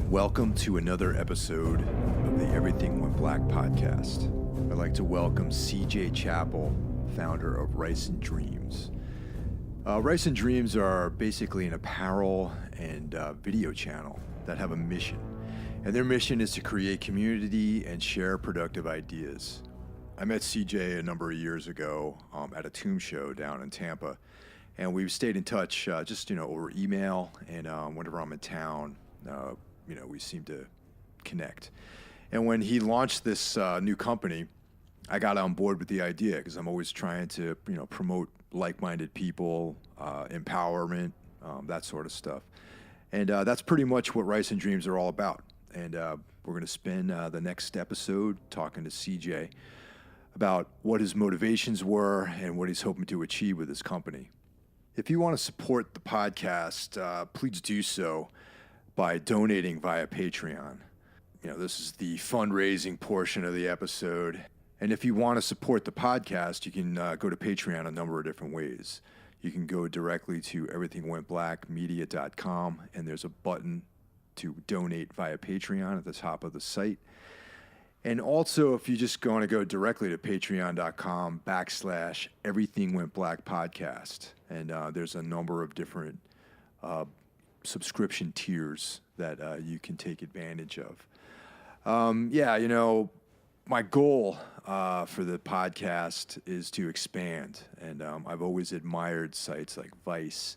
Welcome to another episode of the Everything Went Black podcast. I'd like to welcome CJ Chappell, founder of Rice and Dreams. Rice and Dreams are basically an apparel and video channel that have a mission. And their mission is to create community and share productive ideas. I met CJ a number of years ago at a tomb show down in Tampa. And we've stayed in touch just over email, and whenever I'm in town, we seem to connect. And when he launched this new company, I got on board with the idea because I'm always trying to, promote like-minded people, empowerment, that sort of stuff. And that's pretty much what Rice and Dreams are all about. And we're going to spend the next episode talking to CJ about what his motivations were and what he's hoping to achieve with his company. If you want to support the podcast, please do so by donating via Patreon. This is the fundraising portion of the episode. And if you want to support the podcast, you can go to Patreon a number of different ways. You can go directly to everythingwentblackmedia.com, and there's a button to donate via Patreon at the top of the site. And also, if you just want to go directly to patreon.com/everythingwentblackpodcast, and there's a number of different subscription tiers that you can take advantage of. My goal for the podcast is to expand, and I've always admired sites like Vice,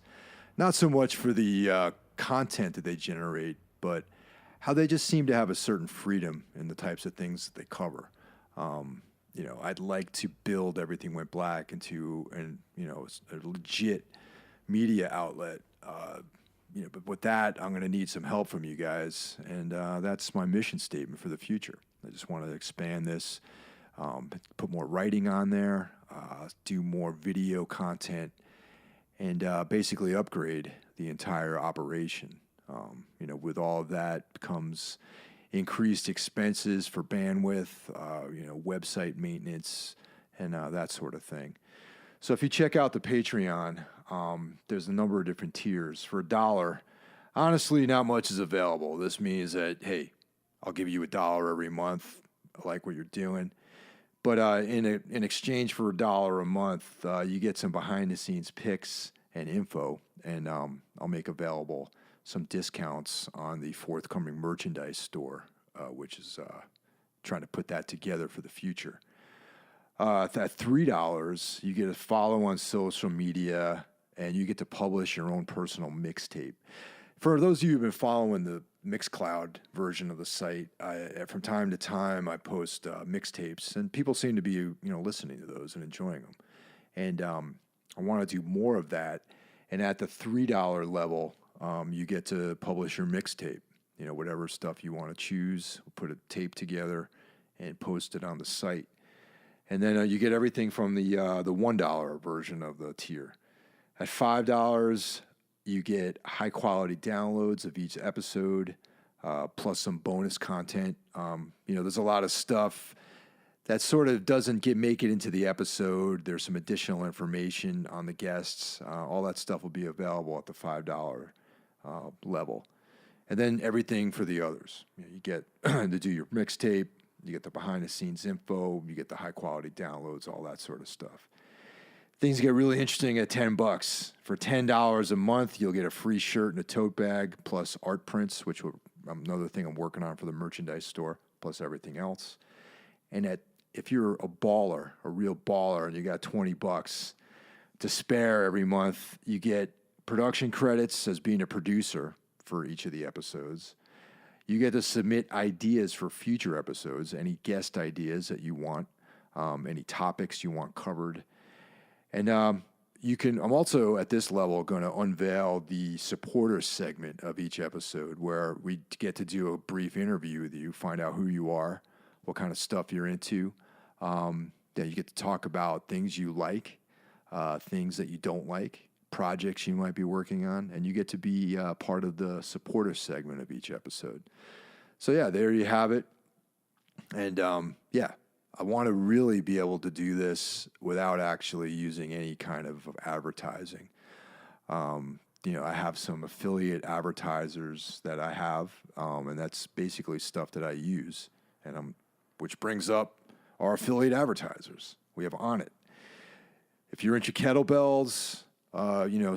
not so much for the content that they generate, but how they just seem to have a certain freedom in the types of things that they cover. I'd like to build Everything Went Black into a legit media outlet. But with that, I'm going to need some help from you guys, and that's my mission statement for the future. I just want to expand this, put more writing on there, do more video content, and basically upgrade the entire operation. With all of that comes increased expenses for bandwidth, website maintenance, and that sort of thing. So if you check out the Patreon, there's a number of different tiers. For $1, honestly, not much is available. This means that, hey, I'll give you $1 every month. I like what you're doing. But in exchange for $1 a month, you get some behind-the-scenes pics and info, and I'll make available some discounts on the forthcoming merchandise store, which is trying to put that together for the future. At $3, you get a follow on social media, and you get to publish your own personal mixtape. For those of you who've been following the Mixcloud version of the site, from time to time I post mixtapes, and people seem to be listening to those and enjoying them. And I want to do more of that. And at the $3 level, you get to publish your mixtape. Whatever stuff you want to choose, put a tape together and post it on the site. And then you get everything from the $1 version of the tier. At $5, you get high-quality downloads of each episode, plus some bonus content. There's a lot of stuff that sort of doesn't make it into the episode. There's some additional information on the guests. All that stuff will be available at the $5 level. And then everything for the others. You get to do your mixtape, you get the behind-the-scenes info, you get the high-quality downloads, all that sort of stuff. Things get really interesting at $10. For $10 a month, you'll get a free shirt and a tote bag, plus art prints, which will another thing I'm working on for the merchandise store, plus everything else. And if you're a real baller, and you got $20 to spare every month, you get production credits as being a producer for each of the episodes. You get to submit ideas for future episodes, any guest ideas that you want, any topics you want covered. And I'm also at this level going to unveil the supporter segment of each episode, where we get to do a brief interview with you, find out who you are, what kind of stuff you're into. Then you get to talk about things you like, things that you don't like, projects you might be working on, and you get to be part of the supporter segment of each episode. So yeah, there you have it. And I want to really be able to do this without actually using any kind of advertising. I have some affiliate advertisers that I have, and that's basically stuff that I use, which brings up our affiliate advertisers. We have On It. If you're into kettlebells,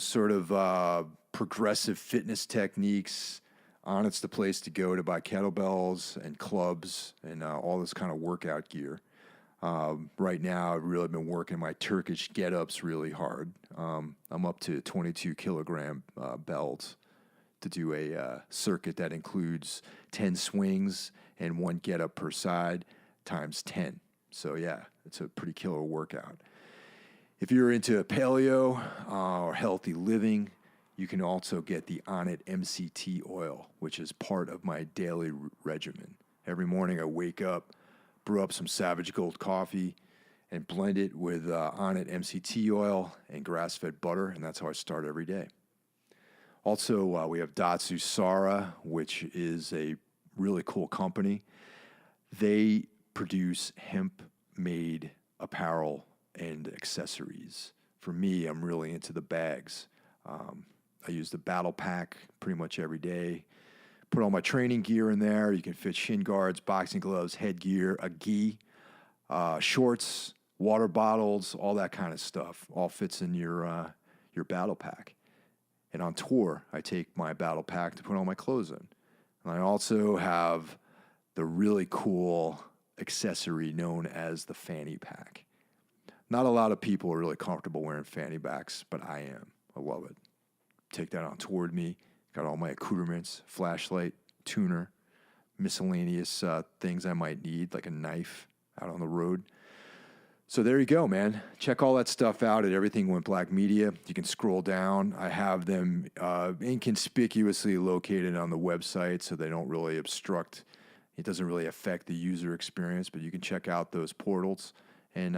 sort of progressive fitness techniques, On It's the place to go to buy kettlebells and clubs and all this kind of workout gear. Right now, I've really been working my Turkish get-ups really hard. I'm up to 22 kilogram belts to do a circuit that includes 10 swings and 1 get-up per side times 10. So yeah, it's a pretty killer workout. If you're into paleo or healthy living, you can also get the On It MCT oil, which is part of my daily regimen. Every morning I wake up, brew up some Savage Gold coffee, and blend it with On It MCT oil and grass-fed butter, and that's how I start every day. Also, we have Datsu Sara, which is a really cool company. They produce hemp-made apparel and accessories. For me, I'm really into the bags. I use the battle pack pretty much every day. Put all my training gear in there. You can fit shin guards, boxing gloves, headgear, a gi, shorts, water bottles, all that kind of stuff. All fits in your battle pack. And on tour, I take my battle pack to put all my clothes in. And I also have the really cool accessory known as the fanny pack. Not a lot of people are really comfortable wearing fanny packs, but I am. I love it. Take that on tour with me. Got all my accoutrements, flashlight, tuner, miscellaneous things I might need, like a knife out on the road. So there you go, man. Check all that stuff out at Everything Went Black Media. You can scroll down. I have them inconspicuously located on the website so they don't really obstruct. It doesn't really affect the user experience, but you can check out those portals and,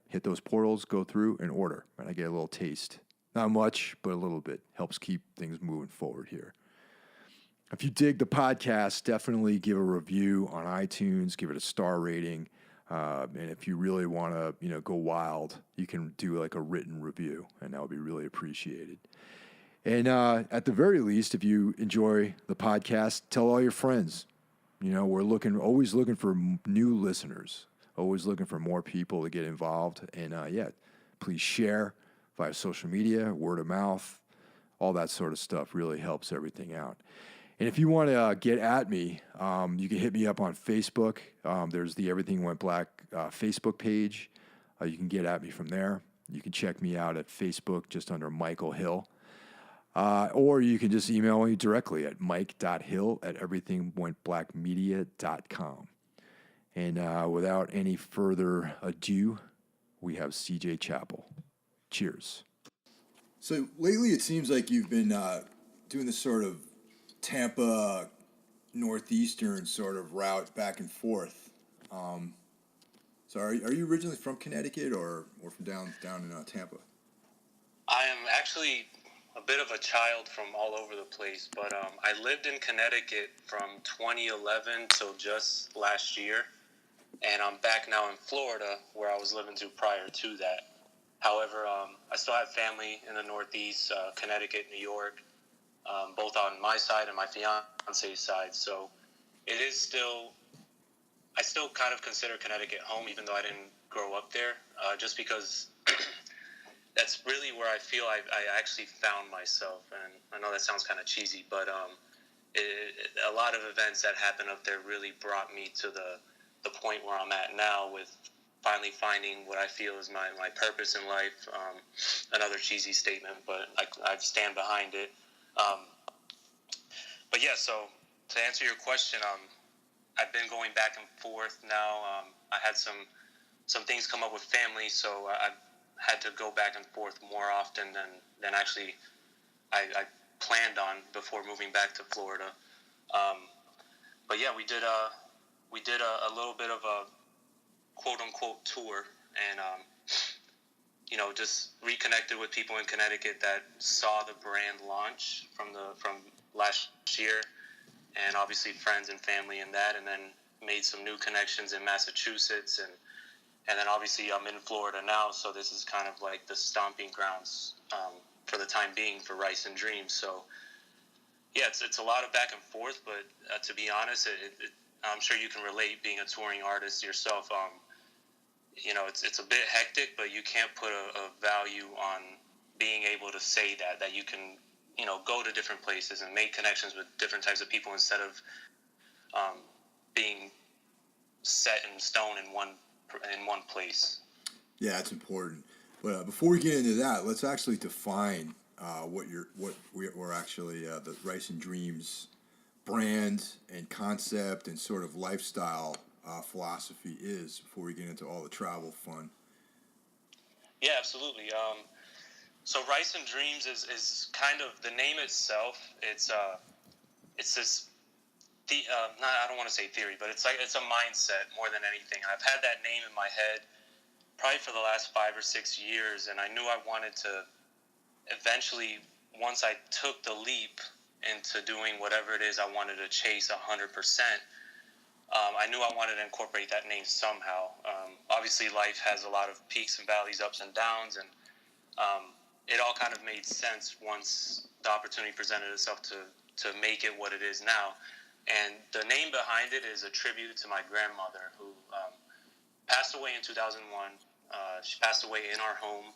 hit those portals, go through, and order. And I get a little taste. Not much, but a little bit. Helps keep things moving forward here. If you dig the podcast, definitely give a review on iTunes. Give it a star rating. And if you really want to, go wild, you can do like a written review, and that would be really appreciated. And at the very least, if you enjoy the podcast, tell all your friends. We're always looking for new listeners, always looking for more people to get involved. And please share via social media, word of mouth, all that sort of stuff really helps everything out. And if you want to get at me, you can hit me up on Facebook. There's the Everything Went Black Facebook page. You can get at me from there. You can check me out at Facebook just under Michael Hill. Or you can just email me directly at mike.hill@everythingwentblackmedia.com. And without any further ado, we have CJ Chappell. Cheers. So lately it seems like you've been doing this sort of Tampa northeastern sort of route back and forth. So are you originally from Connecticut or from down in Tampa? I am actually a bit of a child from all over the place, but I lived in Connecticut from 2011 till just last year, and I'm back now in Florida where I was living to prior to that. However, I still have family in the Northeast, Connecticut, New York, both on my side and my fiance's side. So it is still, I still kind of consider Connecticut home, even though I didn't grow up there, just because that's really where I feel I actually found myself. And I know that sounds kind of cheesy, but a lot of events that happened up there really brought me to the point where I'm at now with finally finding what I feel is my purpose in life. Another cheesy statement, but I stand behind it. But yeah, so to answer your question, I've been going back and forth now. I had some things come up with family, so I've had to go back and forth more often than actually I planned on before moving back to Florida. But yeah, we did a little bit of a quote-unquote tour, and just reconnected with people in Connecticut that saw the brand launch from last year, and obviously friends and family in that, and then made some new connections in Massachusetts, and then obviously I'm in Florida now, so this is kind of like the stomping grounds for the time being for Rice and Dreams. So yeah, it's a lot of back and forth, but to be honest, I'm sure you can relate being a touring artist yourself. It's a bit hectic, but you can't put a value on being able to say that you can, go to different places and make connections with different types of people instead of being set in stone in one place. Yeah, that's important. But before we get into that, let's actually define what we're actually the Rice and Dreams brand and concept and sort of lifestyle philosophy is before we get into all the travel fun. Yeah, absolutely. So Rice and Dreams is kind of the name itself. It's this. I don't want to say theory, but it's a mindset more than anything. I've had that name in my head probably for the last 5 or 6 years, and I knew I wanted to eventually, once I took the leap into doing whatever it is I wanted to chase 100%, I knew I wanted to incorporate that name somehow. Obviously, life has a lot of peaks and valleys, ups and downs, and it all kind of made sense once the opportunity presented itself to make it what it is now. And the name behind it is a tribute to my grandmother, who passed away in 2001. She passed away in our home.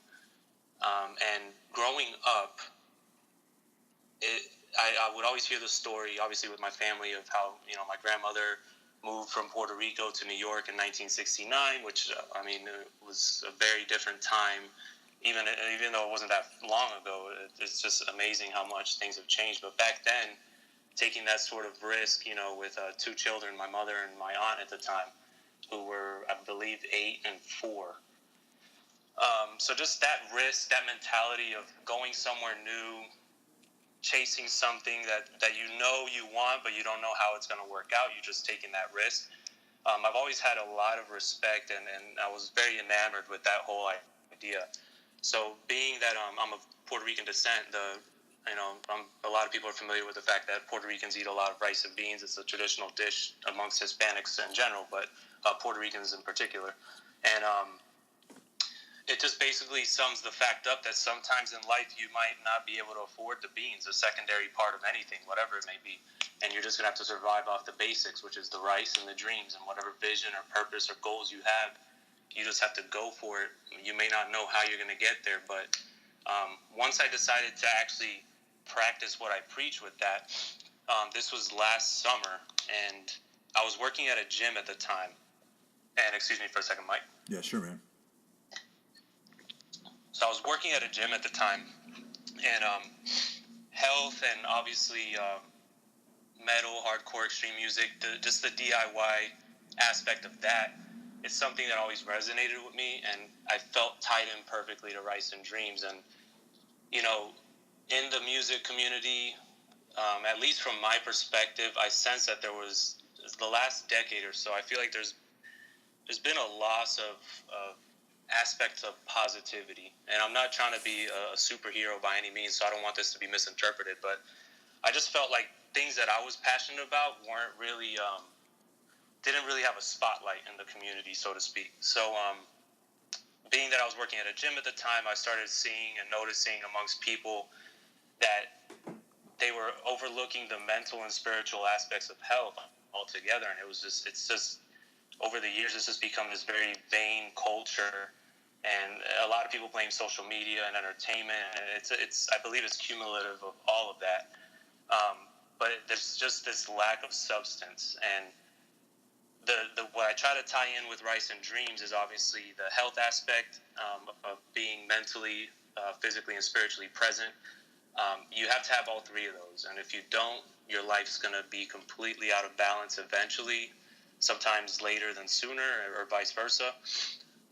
And growing up, I would always hear the story, obviously with my family, of how my grandmother moved from Puerto Rico to New York in 1969, which it was a very different time. Even though it wasn't that long ago, it's just amazing how much things have changed. But back then, taking that sort of risk, with 2 children, my mother and my aunt at the time, who were, I believe, 8 and 4. So just that risk, that mentality of going somewhere new, chasing something that you want, but you don't know how it's going to work out. You're just taking that risk. I've always had a lot of respect, and I was very enamored with that whole idea. So being that I'm of Puerto Rican descent, a lot of people are familiar with the fact that Puerto Ricans eat a lot of rice and beans. It's a traditional dish amongst Hispanics in general, but Puerto Ricans in particular. And it just basically sums the fact up that sometimes in life you might not be able to afford the beans, a secondary part of anything, whatever it may be. And you're just going to have to survive off the basics, which is the rice and the dreams, and whatever vision or purpose or goals you have. You just have to go for it. You may not know how you're going to get there, but once I decided to actually practice what I preach with that, this was last summer, and I was working at a gym at the time. And excuse me for a second, Mike. Yeah, sure, man. So I was working at a gym at the time, and health and obviously metal, hardcore, extreme music, just the DIY aspect of that, it's something that always resonated with me, and I felt tied in perfectly to Rice and Dreams. And, in the music community, at least from my perspective, I sense that there was, the last decade or so, I feel like there's been a loss of aspects of positivity. And I'm not trying to be a superhero by any means, so I don't want this to be misinterpreted, but I just felt like things that I was passionate about weren't really, didn't really have a spotlight in the community, so to speak. So being that I was working at a gym at the time, I started seeing and noticing amongst people that they were overlooking the mental and spiritual aspects of health altogether. And it's just over the years, it's just become this very vain culture. And a lot of people blame social media and entertainment. And I believe it's cumulative of all of that. But there's just this lack of substance. And what I try to tie in with Rice and Dreams is obviously the health aspect of being mentally, physically, and spiritually present. You have to have all 3 of those. And if you don't, your life's going to be completely out of balance eventually, sometimes later than sooner, or vice versa.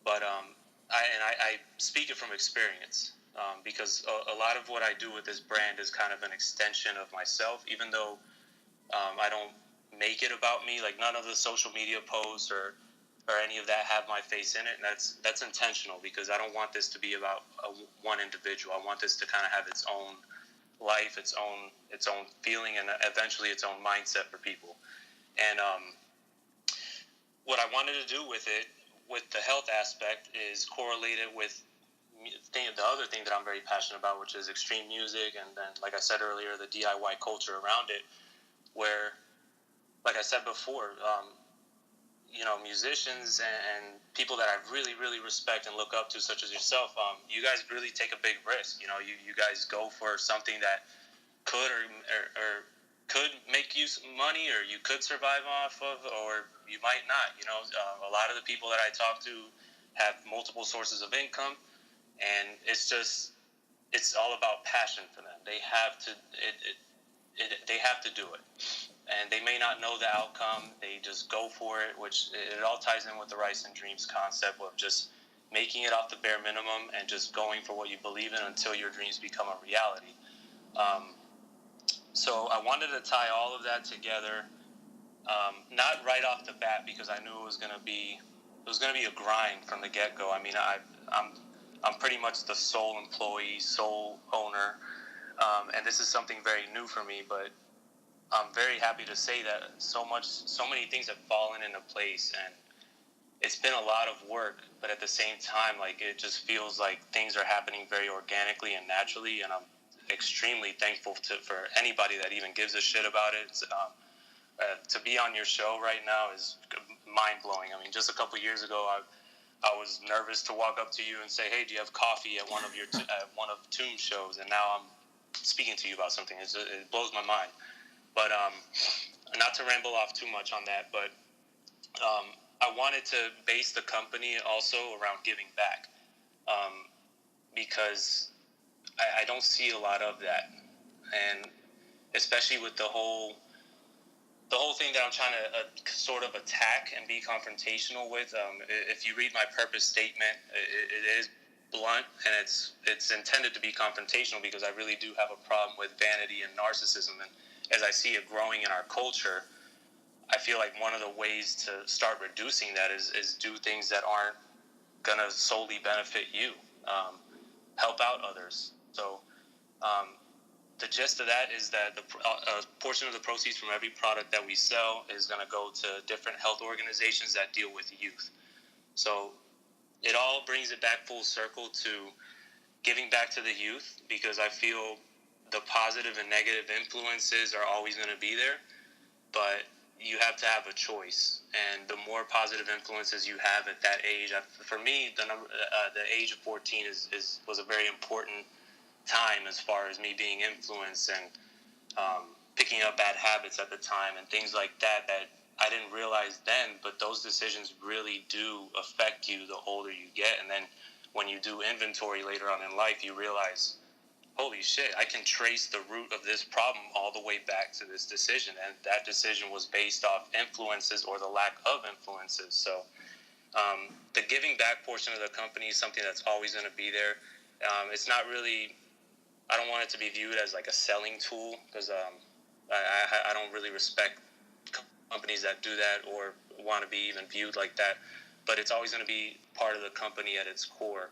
But I speak it from experience, because a lot of what I do with this brand is kind of an extension of myself, even though I don't make it about me. Like, none of the social media posts or any of that have my face in it, and that's intentional, because I don't want this to be about one individual. I want this to kind of have its own life, its own feeling, and eventually its own mindset for people. And what I wanted to do with it, with the health aspect, is correlate it with the other thing that I'm very passionate about, which is extreme music, and then, like I said earlier, the DIY culture around it, where, like I said before, musicians and people that I really, really respect and look up to, such as yourself, you guys really take a big risk. You guys go for something that could or could make you some money, or you could survive off of, or you might not. A lot of the people that I talk to have multiple sources of income, and it's all about passion for them. They have to they have to do it, and they may not know the outcome. They just go for it, which it all ties in with the Rice and Dreams concept of just making it off the bare minimum and just going for what you believe in until your dreams become a reality. So I wanted to tie all of that together, not right off the bat, because I knew it was going to be a grind from the get go. I mean, I'm pretty much the sole employee, sole owner, and this is something very new for me. But I'm very happy to say that so many things have fallen into place, and it's been a lot of work. But at the same time, like, it just feels like things are happening very organically and naturally, and I'm extremely thankful for anybody that even gives a shit about it. To be on your show right now is mind-blowing. I mean, just a couple years ago, I was nervous to walk up to you and say, "Hey, do you have coffee at one of your one of Tomb's shows?" And now I'm speaking to you about something. It blows my mind. But not to ramble off too much on that, but I wanted to base the company also around giving back, because I don't see a lot of that, and especially with the whole thing that I'm trying to sort of attack and be confrontational with. If you read my purpose statement, it is blunt, and it's intended to be confrontational, because I really do have a problem with vanity and narcissism. And as I see it growing in our culture, I feel like one of the ways to start reducing that is do things that aren't going to solely benefit you. Help out others. So the gist of that is that a portion of the proceeds from every product that we sell is going to go to different health organizations that deal with youth. So it all brings it back full circle to giving back to the youth, because I feel the positive and negative influences are always going to be there, but you have to have a choice. And the more positive influences you have at that age, for me, the age of 14 was a very important time as far as me being influenced and picking up bad habits at the time and things like that I didn't realize then, but those decisions really do affect you the older you get. And then when you do inventory later on in life, you realize, holy shit, I can trace the root of this problem all the way back to this decision, and that decision was based off influences or the lack of influences. So the giving back portion of the company is something that's always going to be there. It's not really, I don't want it to be viewed as like a selling tool, because I don't really respect companies that do that or want to be even viewed like that. But it's always going to be part of the company at its core.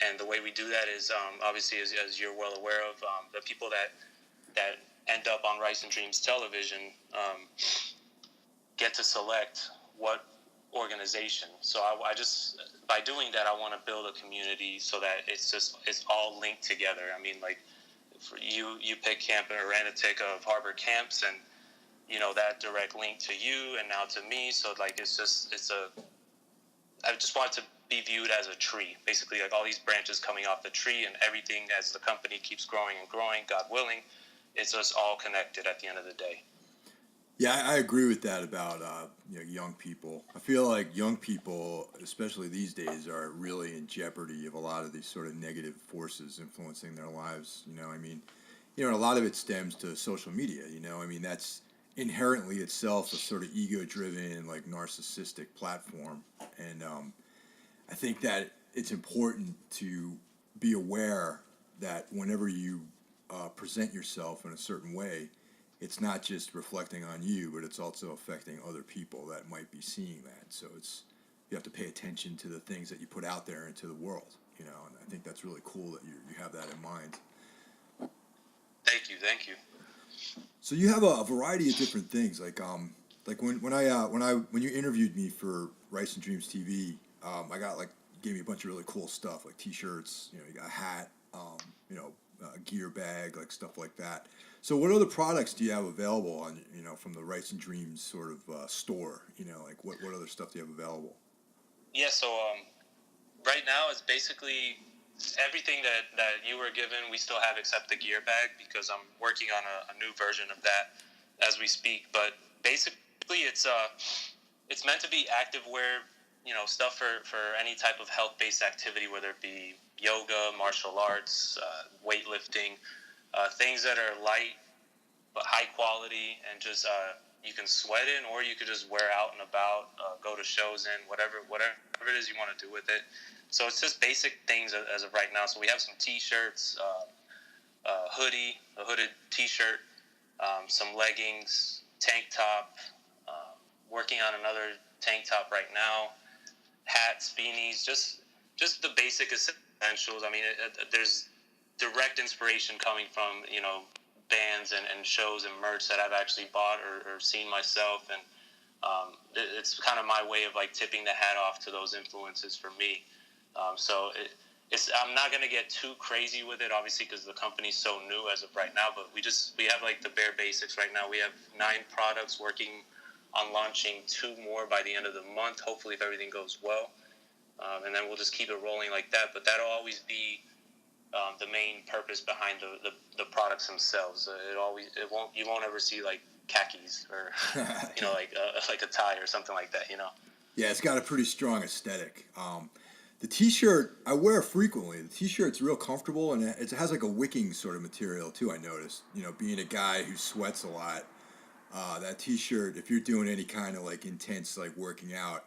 And the way we do that is, obviously, as you're well aware of, the people that end up on Rice and Dreams television get to select what organization. So I just, by doing that, I want to build a community so that it's all linked together. I mean, like, for you pick Camp Aranatic of Harbor Camps, and that direct link to you and now to me. So like, I just want it to be viewed as a tree, basically, like all these branches coming off the tree, and everything as the company keeps growing and growing, God willing, it's just all connected at the end of the day. Yeah, I agree with that about young people. I feel like young people, especially these days, are really in jeopardy of a lot of these sort of negative forces influencing their lives. I mean, a lot of it stems to social media. I mean, that's inherently itself a sort of ego-driven, like, narcissistic platform. And I think that it's important to be aware that whenever you present yourself in a certain way, it's not just reflecting on you, but it's also affecting other people that might be seeing that. So you have to pay attention to the things that you put out there into the world, and I think that's really cool that you have that in mind. Thank you. So you have a variety of different things, like when you interviewed me for Rice and Dreams TV, I got like gave me a bunch of really cool stuff like T-shirts. You got a hat, a gear bag, like stuff like that. So, what other products do you have available on from the Rice and Dreams sort of store? Like what other stuff do you have available? Yeah, so right now it's basically everything that you were given. We still have except the gear bag because I'm working on a new version of that as we speak. But basically, it's meant to be active wear, stuff for any type of health-based activity, whether it be yoga, martial arts, weightlifting, things that are light but high quality and just you can sweat in, or you could just wear out and about, go to shows in, whatever it is you want to do with it. So it's just basic things as of right now. So we have some T-shirts, a hooded T-shirt, some leggings, tank top. Working on another tank top right now. Hats, beanies, just the basic essentials. I mean, there's direct inspiration coming from bands and shows and merch that I've actually bought or seen myself, and it's kind of my way of like tipping the hat off to those influences for me. I'm not going to get too crazy with it, obviously, because the company's so new as of right now, but we have like the bare basics right now. We have 9 products, working on launching 2 more by the end of the month, hopefully, if everything goes well. And then we'll just keep it rolling like that. But that'll always be the main purpose behind the products themselves. You won't ever see like khakis or like a tie or something like that. Yeah, it's got a pretty strong aesthetic. The T-shirt I wear frequently. The T-shirt's real comfortable, and it has like a wicking sort of material too. I noticed. Being a guy who sweats a lot, that T-shirt, if you're doing any kind of like intense like working out,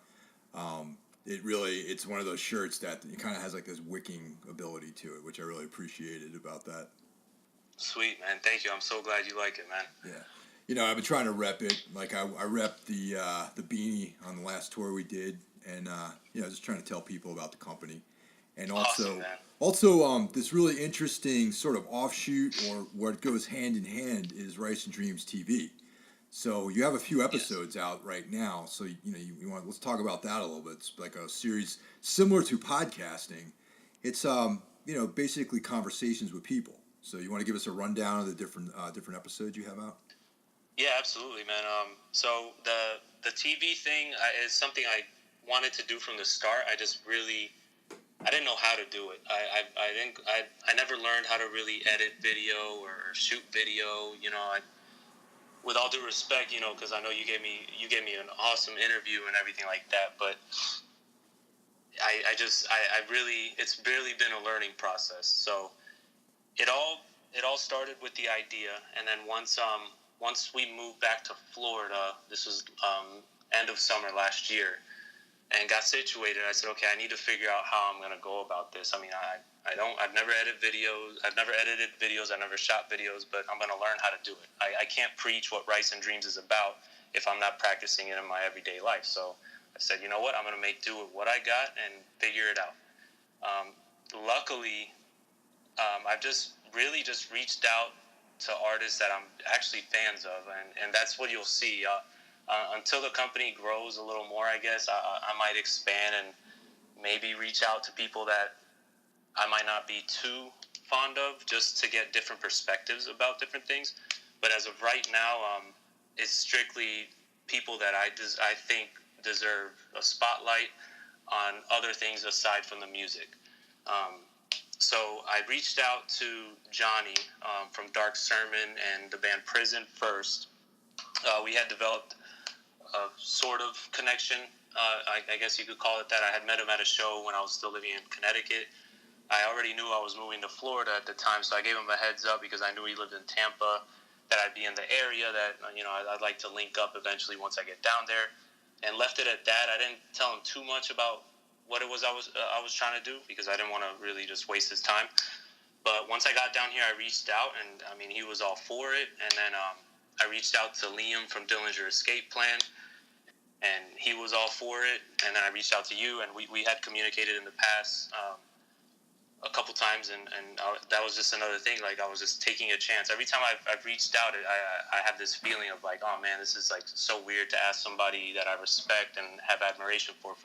it's one of those shirts that it kind of has like this wicking ability to it, which I really appreciated about that. Sweet, man. Thank you. I'm so glad you like it, man. Yeah. I've been trying to rep it. Like I repped the beanie on the last tour we did, and just trying to tell people about the company, and also this really interesting sort of offshoot, or what goes hand in hand, is Rice and Dreams TV. So you have a few episodes out right now. So let's talk about that a little bit. It's like a series similar to podcasting. It's basically conversations with people. So you want to give us a rundown of the different episodes you have out? Yeah, absolutely, man. So the TV thing is something I wanted to do from the start. I didn't know how to do it. I never learned how to really edit video or shoot video. With all due respect, because I know you gave me an awesome interview and everything like that, but it's really been a learning process. So it all started with the idea, and then once we moved back to Florida, this was end of summer last year, and got situated, I said, okay, I need to figure out how I'm going to go about this. I mean, I've never edited videos. I've never shot videos, but I'm going to learn how to do it. I can't preach what Rice and Dreams is about if I'm not practicing it in my everyday life. So I said, you know what? I'm going to make do with what I got and figure it out. Luckily, I've just reached out to artists that I'm actually fans of, and that's what you'll see. Until the company grows a little more, I guess, I might expand and maybe reach out to people that I might not be too fond of, just to get different perspectives about different things. But as of right now, it's strictly people that I think deserve a spotlight on other things aside from the music. So I reached out to Johnny from Dark Sermon and the band Prison first. We had developed a sort of connection, I guess you could call it that. I had met him at a show when I was still living in Connecticut. I already knew I was moving to Florida at the time, so I gave him a heads up because I knew he lived in Tampa, that I'd be in the area, that I'd like to link up eventually once I get down there, and left it at that. I didn't tell him too much about what it was I was trying to do, because I didn't want to really just waste his time. But once I got down here, I reached out, and I mean, he was all for it. And then I reached out to Liam from Dillinger Escape Plan, and he was all for it. And then I reached out to you, and we had communicated in the past a couple times, and that was just another thing. Like, I was just taking a chance. Every time I've reached out, I have this feeling of like, oh man, this is like so weird to ask somebody that I respect and have admiration for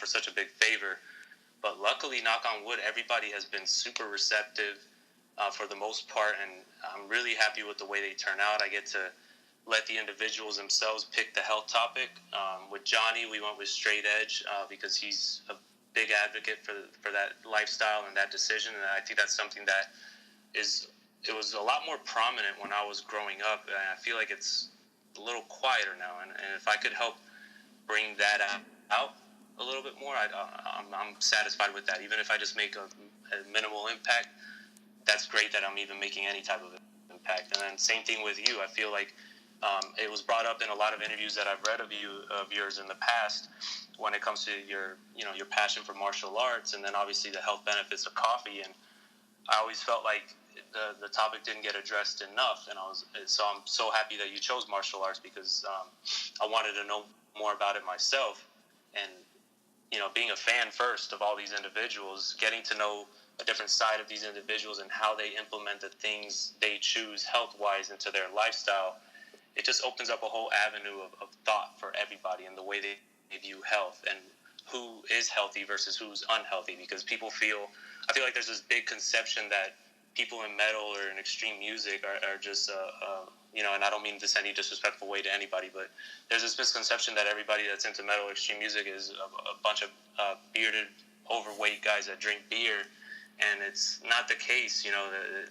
such a big favor. But luckily, knock on wood, everybody has been super receptive for the most part, and I'm really happy with the way they turn out. I get to let the individuals themselves pick the health topic. With Johnny, we went with straight edge because he's a big advocate for that lifestyle and that decision, and I think that's something that it was a lot more prominent when I was growing up, and I feel like it's a little quieter now. And if I could help bring that out a little bit more, I'm satisfied with that. Even if I just make a minimal impact, that's great that I'm even making any type of impact. And then same thing with you. I feel like it was brought up in a lot of interviews that I've read of yours in the past when it comes to your passion for martial arts, and then obviously the health benefits of coffee. And I always felt like the topic didn't get addressed enough, and I'm so happy that you chose martial arts because I wanted to know more about it myself, and being a fan first of all these individuals, getting to know a different side of these individuals and how they implement the things they choose health-wise into their lifestyle, it just opens up a whole avenue of thought for everybody in the way they view health and who is healthy versus who's unhealthy. Because I feel like there's this big conception that people in metal or in extreme music are just, and I don't mean this any disrespectful way to anybody, but there's this misconception that everybody that's into metal or extreme music is a bunch of bearded, overweight guys that drink beer, and it's not the case.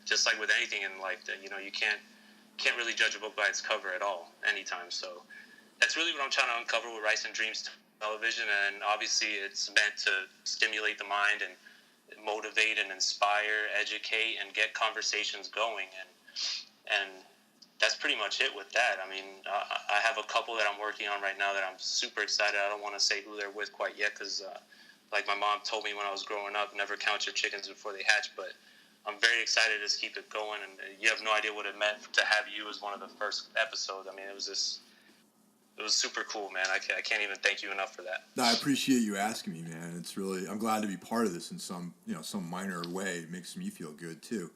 Just like with anything in life, that you can't really judge a book by its cover at all anytime. So that's really what I'm trying to uncover with Rice and Dreams television, and obviously it's meant to stimulate the mind and motivate and inspire, educate, and get conversations going, and that's pretty much it with that. I mean, I have a couple that I'm working on right now that I'm super excited. I don't want to say who they're with quite yet because, like my mom told me when I was growing up, never count your chickens before they hatch. But I'm very excited to keep it going, and you have no idea what it meant to have you as one of the first episodes. I mean, it was super cool, man. I can't even thank you enough for that. No, I appreciate you asking me, man. I'm glad to be part of this in some minor way. It makes me feel good too.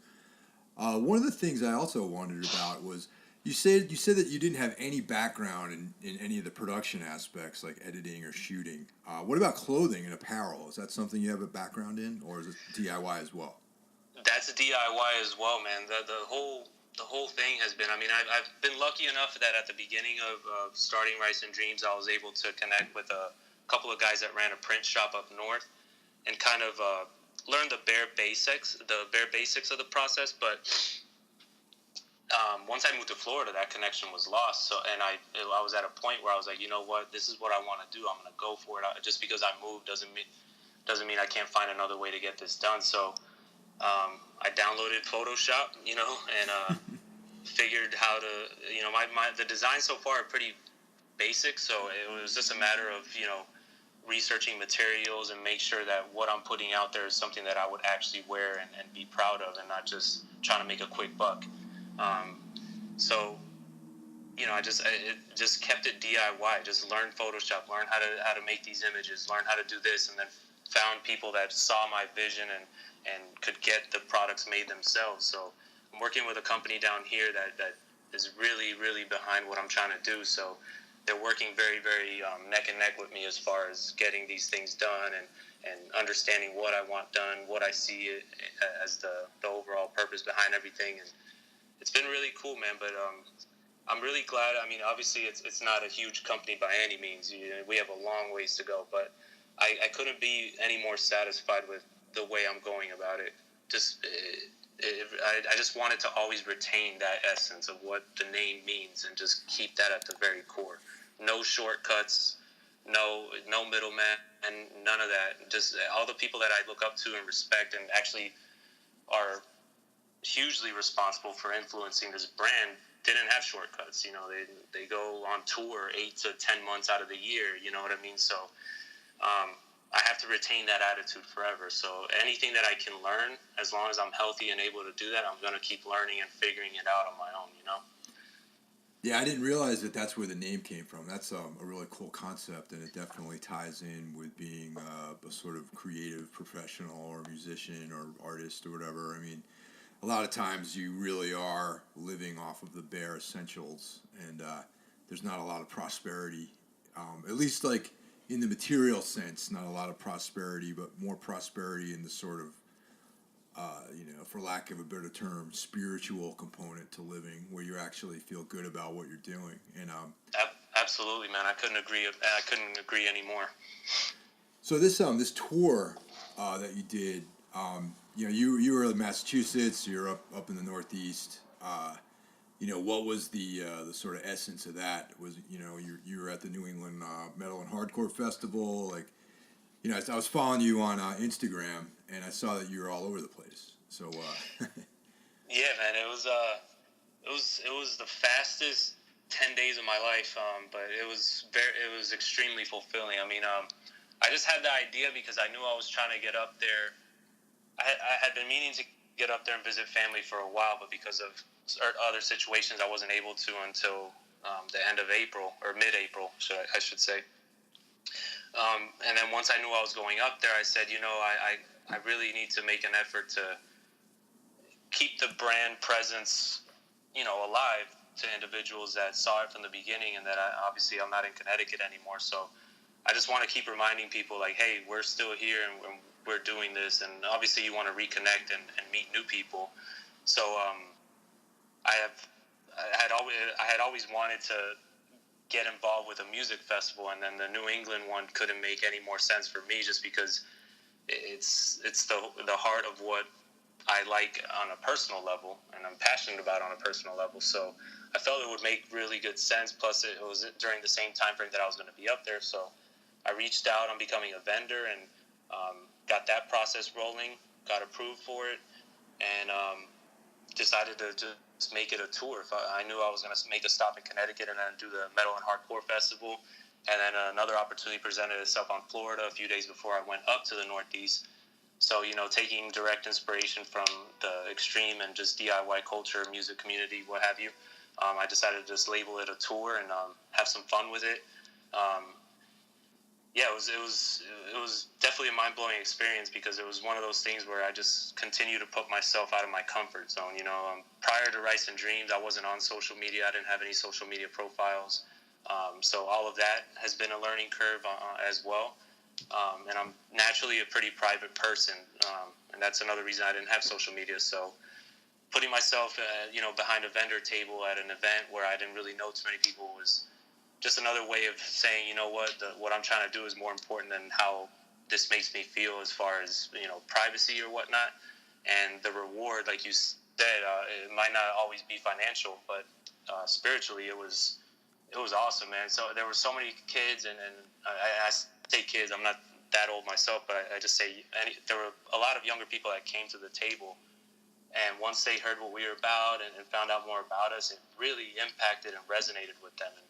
One of the things I also wondered about was you said that you didn't have any background in any of the production aspects like editing or shooting. What about clothing and apparel? Is that something you have a background in, or is it DIY as well? That's a DIY as well, man. The whole thing has been. I mean, I've been lucky enough that at the beginning of starting Rice and Dreams, I was able to connect with a couple of guys that ran a print shop up north, and kind of learn the bare basics of the process. But once I moved to Florida, that connection was lost. So, and I was at a point where I was like, you know what, this is what I want to do. I'm going to go for it. Just because I moved doesn't mean I can't find another way to get this done. So I downloaded Photoshop, and figured how to, the designs so far are pretty basic. So it was just a matter of, researching materials and make sure that what I'm putting out there is something that I would actually wear and be proud of, and not just trying to make a quick buck. So, I just kept it DIY. Just learned Photoshop, learned how to make these images, learned how to do this, and then found people that saw my vision and could get the products made themselves. So I'm working with a company down here that is really, really behind what I'm trying to do. So they're working very, very neck and neck with me as far as getting these things done and understanding what I want done, what I see as the overall purpose behind everything. And it's been really cool, man. But I'm really glad. I mean, obviously, it's not a huge company by any means. We have a long ways to go, but I couldn't be any more satisfied with the way I'm going about it. I just wanted to always retain that essence of what the name means and just keep that at the very core. No shortcuts, no middleman, and none of that. Just all the people that I look up to and respect and actually are hugely responsible for influencing this brand didn't have shortcuts. They go on tour 8 to 10 months out of the year. You know what I mean? So I have to retain that attitude forever. So anything that I can learn, as long as I'm healthy and able to do that, I'm going to keep learning and figuring it out on my own, Yeah, I didn't realize that that's where the name came from. That's a really cool concept, and it definitely ties in with being a sort of creative professional or musician or artist or whatever. I mean, a lot of times you really are living off of the bare essentials, and there's not a lot of prosperity, at least like in the material sense, not a lot of prosperity, but more prosperity in the sort of, for lack of a better term, spiritual component to living, where you actually feel good about what you're doing. And absolutely, man, I couldn't agree anymore. so this tour that you did, you were in Massachusetts, you're up in the Northeast. What was the sort of essence of that? Was you were at the New England Metal and Hardcore Festival, like, I was following you on Instagram, and I saw that you were all over the place. So yeah, man, it was the fastest 10 days of my life, but it was extremely fulfilling. I mean, I just had the idea because I knew I was trying to get up there. I had been meaning to get up there and visit family for a while, but because of other situations, I wasn't able to until the end of April, or mid-April, I should say. And then once I knew I was going up there, I said, I really need to make an effort to keep the brand presence, alive to individuals that saw it from the beginning, and that obviously I'm not in Connecticut anymore. So I just want to keep reminding people, like, hey, we're still here and we're doing this. And obviously you want to reconnect and meet new people. So I had always wanted to get involved with a music festival, and then the New England one couldn't make any more sense for me, just because it's the heart of what I like on a personal level, and I'm passionate about on a personal level. So I felt it would make really good sense. Plus, it was during the same time frame that I was going to be up there. So I reached out on becoming a vendor, and got that process rolling, got approved for it, and decided to just make it a tour. I knew I was going to make a stop in Connecticut and then do the Metal and Hardcore Festival. And then another opportunity presented itself on Florida a few days before I went up to the Northeast. So, taking direct inspiration from the extreme and just DIY culture, music community, what have you, I decided to just label it a tour and have some fun with it. It was definitely a mind-blowing experience, because it was one of those things where I just continue to put myself out of my comfort zone. Prior to Rice and Dreams, I wasn't on social media. I didn't have any social media profiles. So all of that has been a learning curve as well. And I'm naturally a pretty private person, and that's another reason I didn't have social media. So putting myself, behind a vendor table at an event where I didn't really know too many people was just another way of saying, what I'm trying to do is more important than how this makes me feel as far as, privacy or whatnot. And the reward, like you said, it might not always be financial, but spiritually it was awesome, man. So there were so many kids, and I say kids, I'm not that old myself, but I just say there were a lot of younger people that came to the table. And once they heard what we were about and found out more about us, it really impacted and resonated with them. And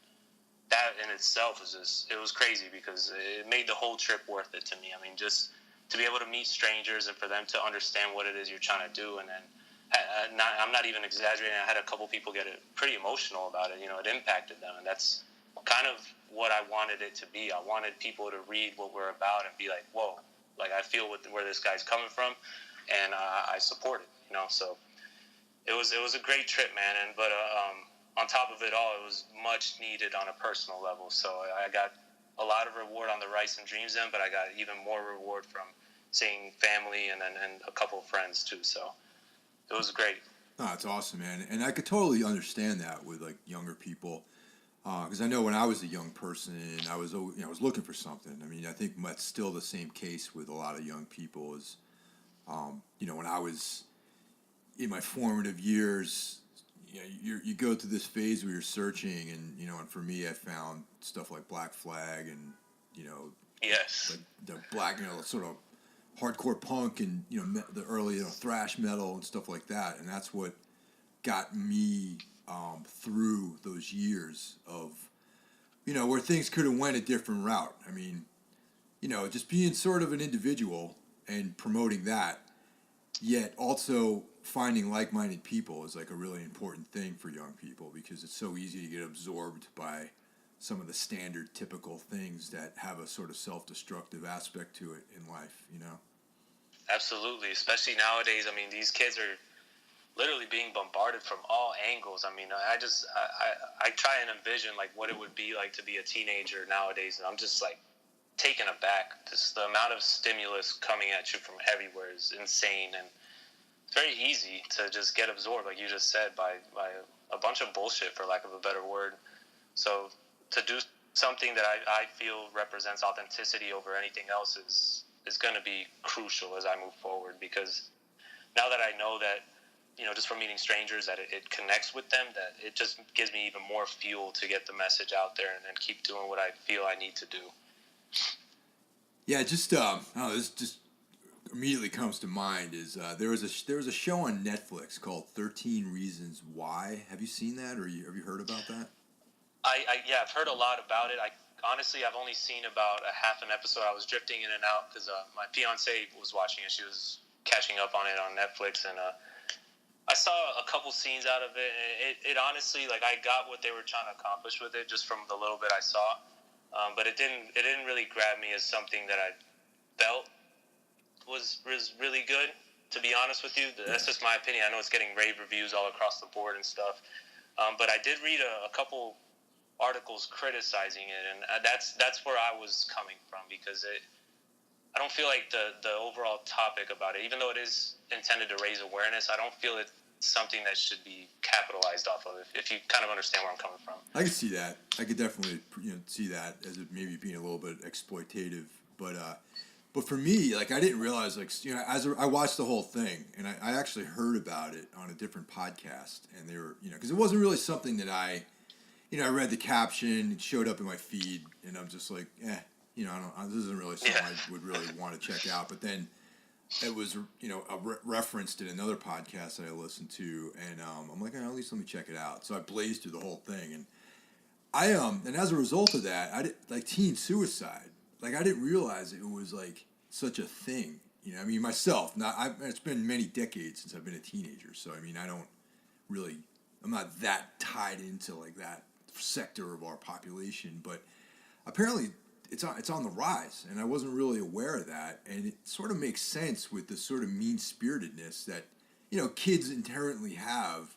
that in itself it was crazy, because it made the whole trip worth it to me. I mean, just to be able to meet strangers and for them to understand what it is you're trying to do. And then I'm not even exaggerating. I had a couple people get pretty emotional about it. It impacted them. And that's kind of what I wanted it to be. I wanted people to read what we're about and be like, whoa, like, I feel where this guy's coming from, and I support it, So it was a great trip, man. But on top of it all, it was much needed on a personal level. So I got a lot of reward on the Rice and Dreams end, but I got even more reward from seeing family and a couple of friends too. So it was great. Oh, it's awesome, man. And I could totally understand that with, like, younger people, because I know when I was a young person, I was looking for something. I mean, I think that's still the same case with a lot of young people. Is when I was in my formative years, you go through this phase where you're searching, and and for me, I found stuff like Black Flag, and yes, like the black, sort of hardcore punk, and the early thrash metal and stuff like that, and that's what got me through those years of where things could have went a different route. I mean, just being sort of an individual and promoting that, yet also finding like-minded people is like a really important thing for young people, because it's so easy to get absorbed by some of the standard typical things that have a sort of self-destructive aspect to it in life, Absolutely, especially nowadays. I mean, these kids are literally being bombarded from all angles. I mean, I try and envision like what it would be like to be a teenager nowadays, and I'm just like, taken aback. Just the amount of stimulus coming at you from everywhere is insane, and it's very easy to just get absorbed, like you just said, by a bunch of bullshit, for lack of a better word. So to do something that I feel represents authenticity over anything else is going to be crucial as I move forward, because now that I know that, just from meeting strangers, that it connects with them, that it just gives me even more fuel to get the message out there and keep doing what I feel I need to do. Yeah, just I don't know, this just immediately comes to mind is there was a show on Netflix called 13 Reasons Why. Have you seen that, or have you heard about that? I've heard a lot about it. I've only seen about a half an episode. I was drifting in and out because my fiance was watching it. She was catching up on it on Netflix, and I saw a couple scenes out of it. And it honestly, like, I got what they were trying to accomplish with it just from the little bit I saw, but it didn't really grab me as something that I felt was really good. To be honest with you, that's just my opinion. I know it's getting rave reviews all across the board and stuff, but I did read a couple articles criticizing it, and that's where I was coming from, because I don't feel like the overall topic about it, even though it is intended to raise awareness, I don't feel it's something that should be capitalized off of, if you kind of understand where I'm coming from. I could see that. I could definitely see that as it maybe being a little bit exploitative, but for me, like, I didn't realize, like, I watched the whole thing, and I actually heard about it on a different podcast, and they were, because it wasn't really something that I read the caption, it showed up in my feed, and I'm just like, this isn't really something I would really want to check out. But then it was, referenced in another podcast that I listened to, and I'm like, at least let me check it out. So I blazed through the whole thing, and and as a result of that, I did, like, teen suicide. Like, I didn't realize it was, like, such a thing. I mean, myself, it's been many decades since I've been a teenager, so I mean, I'm not that tied into, like, that sector of our population, but apparently it's on the rise, and I wasn't really aware of that, and it sort of makes sense with the sort of mean-spiritedness that kids inherently have,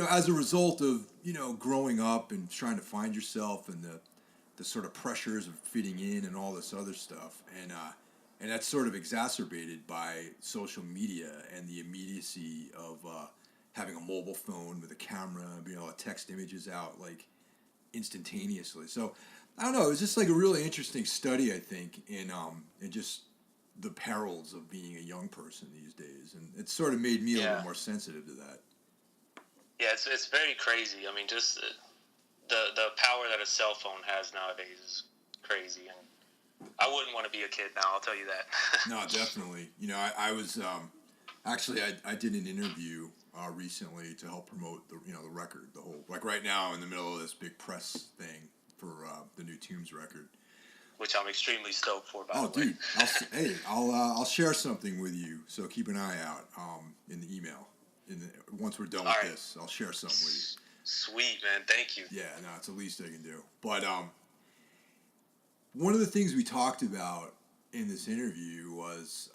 as a result of growing up and trying to find yourself, and the sort of pressures of fitting in and all this other stuff, and that's sort of exacerbated by social media and the immediacy of having a mobile phone with a camera, being able to text images out, like, instantaneously. So I don't know. It was just, like, a really interesting study, I think, in just the perils of being a young person these days, and it sort of made me a little more sensitive to that. Yeah, it's very crazy. I mean, just the power that a cell phone has nowadays is crazy, and I wouldn't want to be a kid now, I'll tell you that. No, definitely. I was actually I did an interview recently to help promote the record, the whole, like, right now in the middle of this big press thing for the new Tombs record, which I'm extremely stoked for, by the way. Dude, I'll share something with you, so keep an eye out in the email. Once we're done with this, I'll share something with you. Sweet, man. Thank you. Yeah, no, it's the least I can do. But one of the things we talked about in this interview was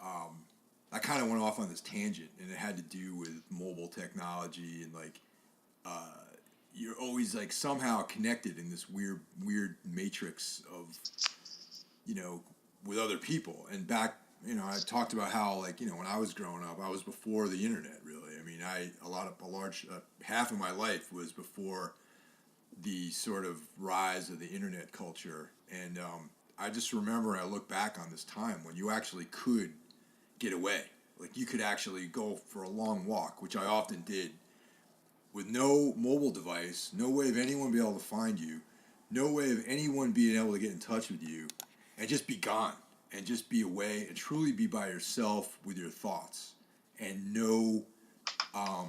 I kind of went off on this tangent, and it had to do with mobile technology, and, like, you're always, like, somehow connected in this weird matrix of, with other people. And back, I talked about how, like, when I was growing up, I was before the internet, really. I mean, half of my life was before the sort of rise of the internet culture. And I just remember, I look back on this time when you actually could get away. Like, you could actually go for a long walk, which I often did, with no mobile device, no way of anyone being able to find you, no way of anyone being able to get in touch with you, and just be gone, and just be away, and truly be by yourself with your thoughts, and no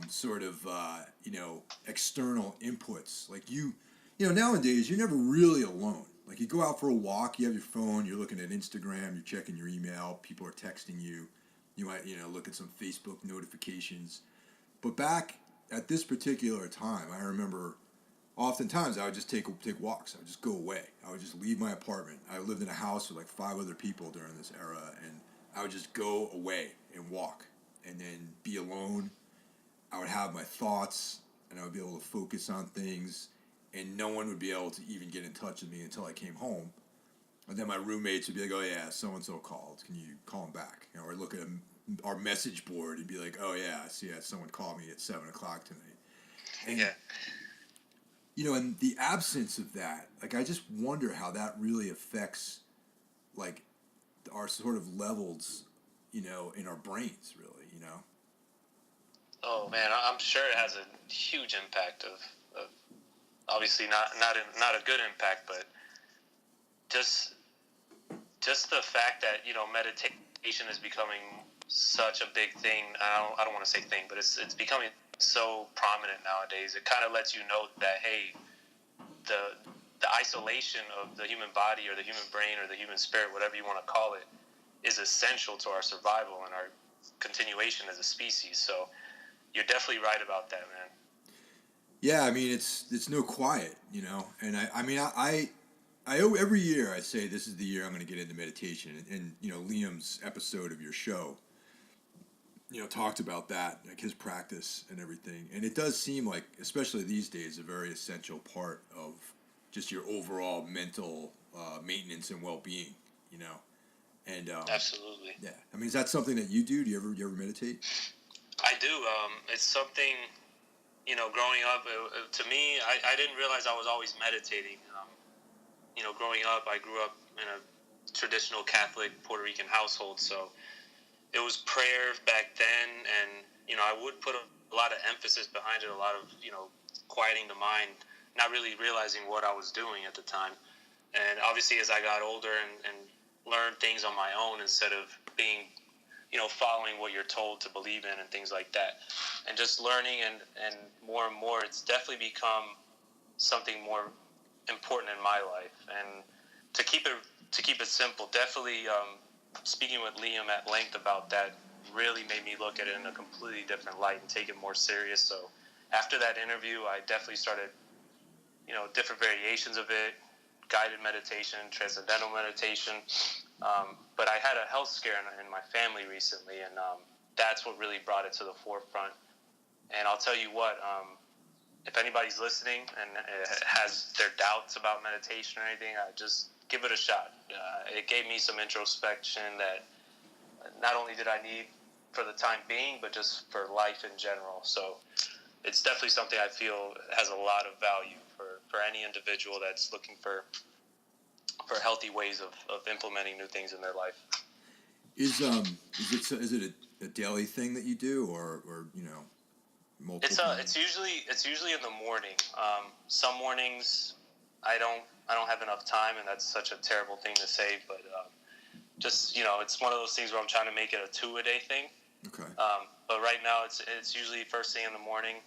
sort of external inputs. Like, nowadays you're never really alone. Like, you go out for a walk, you have your phone, you're looking at Instagram, you're checking your email, people are texting you, you might look at some Facebook notifications. But back at this particular time, I remember oftentimes I would just take walks. I would just go away. I would just leave my apartment. I lived in a house with, like, 5 other people during this era, and I would just go away and walk, and then be alone. I would have my thoughts, and I would be able to focus on things, and no one would be able to even get in touch with me until I came home. And then my roommates would be like, "Oh yeah, so and so called. Can you call him back?" Or look at our message board and be like, "Oh yeah, I see. Someone called me at 7 o'clock tonight." And Yeah. in the absence of that, like I just wonder how that really affects like our sort of levels, in our brains, really. Oh man, I'm sure it has a huge impact of obviously not a good impact, but just the fact that meditation is becoming such a big thing. I don't want to say thing, but it's becoming so prominent nowadays. It kind of lets you know that, hey, the isolation of the human body or the human brain or the human spirit, whatever you want to call it, is essential to our survival and our continuation as a species. So you're definitely right about that, man. Yeah, I mean it's no quiet, and I mean I every year I say this is the year I'm going to get into meditation, and Liam's episode of your show, talked about that, like his practice and everything, and it does seem like, especially these days, a very essential part of just your overall mental maintenance and well being, and Absolutely. yeah, I mean, is that something that you do? Do you ever meditate? I do. It's something, growing up, to me, I didn't realize I was always meditating. Growing up, I grew up in a traditional Catholic Puerto Rican household, so it was prayer back then, and, I would put a lot of emphasis behind it, a lot of, quieting the mind, not really realizing what I was doing at the time. And obviously, as I got older and learned things on my own instead of being following what you're told to believe in and things like that. And just learning and more, it's definitely become something more important in my life. And to keep it simple, definitely speaking with Liam at length about that really made me look at it in a completely different light and take it more serious. So after that interview, I definitely started, different variations of it, guided meditation, transcendental meditation. But I had a health scare in my family recently, and that's what really brought it to the forefront. And I'll tell you what, if anybody's listening and has their doubts about meditation or anything, just give it a shot. It gave me some introspection that not only did I need for the time being, but just for life in general. So it's definitely something I feel has a lot of value for any individual that's looking for healthy ways of implementing new things in their life. Is it a daily thing that you do, or multiple times? It's usually in the morning. Some mornings I don't have enough time, and that's such a terrible thing to say, but just it's one of those things where I'm trying to make it a 2-a-day thing. Okay. But right now it's usually first thing in the morning,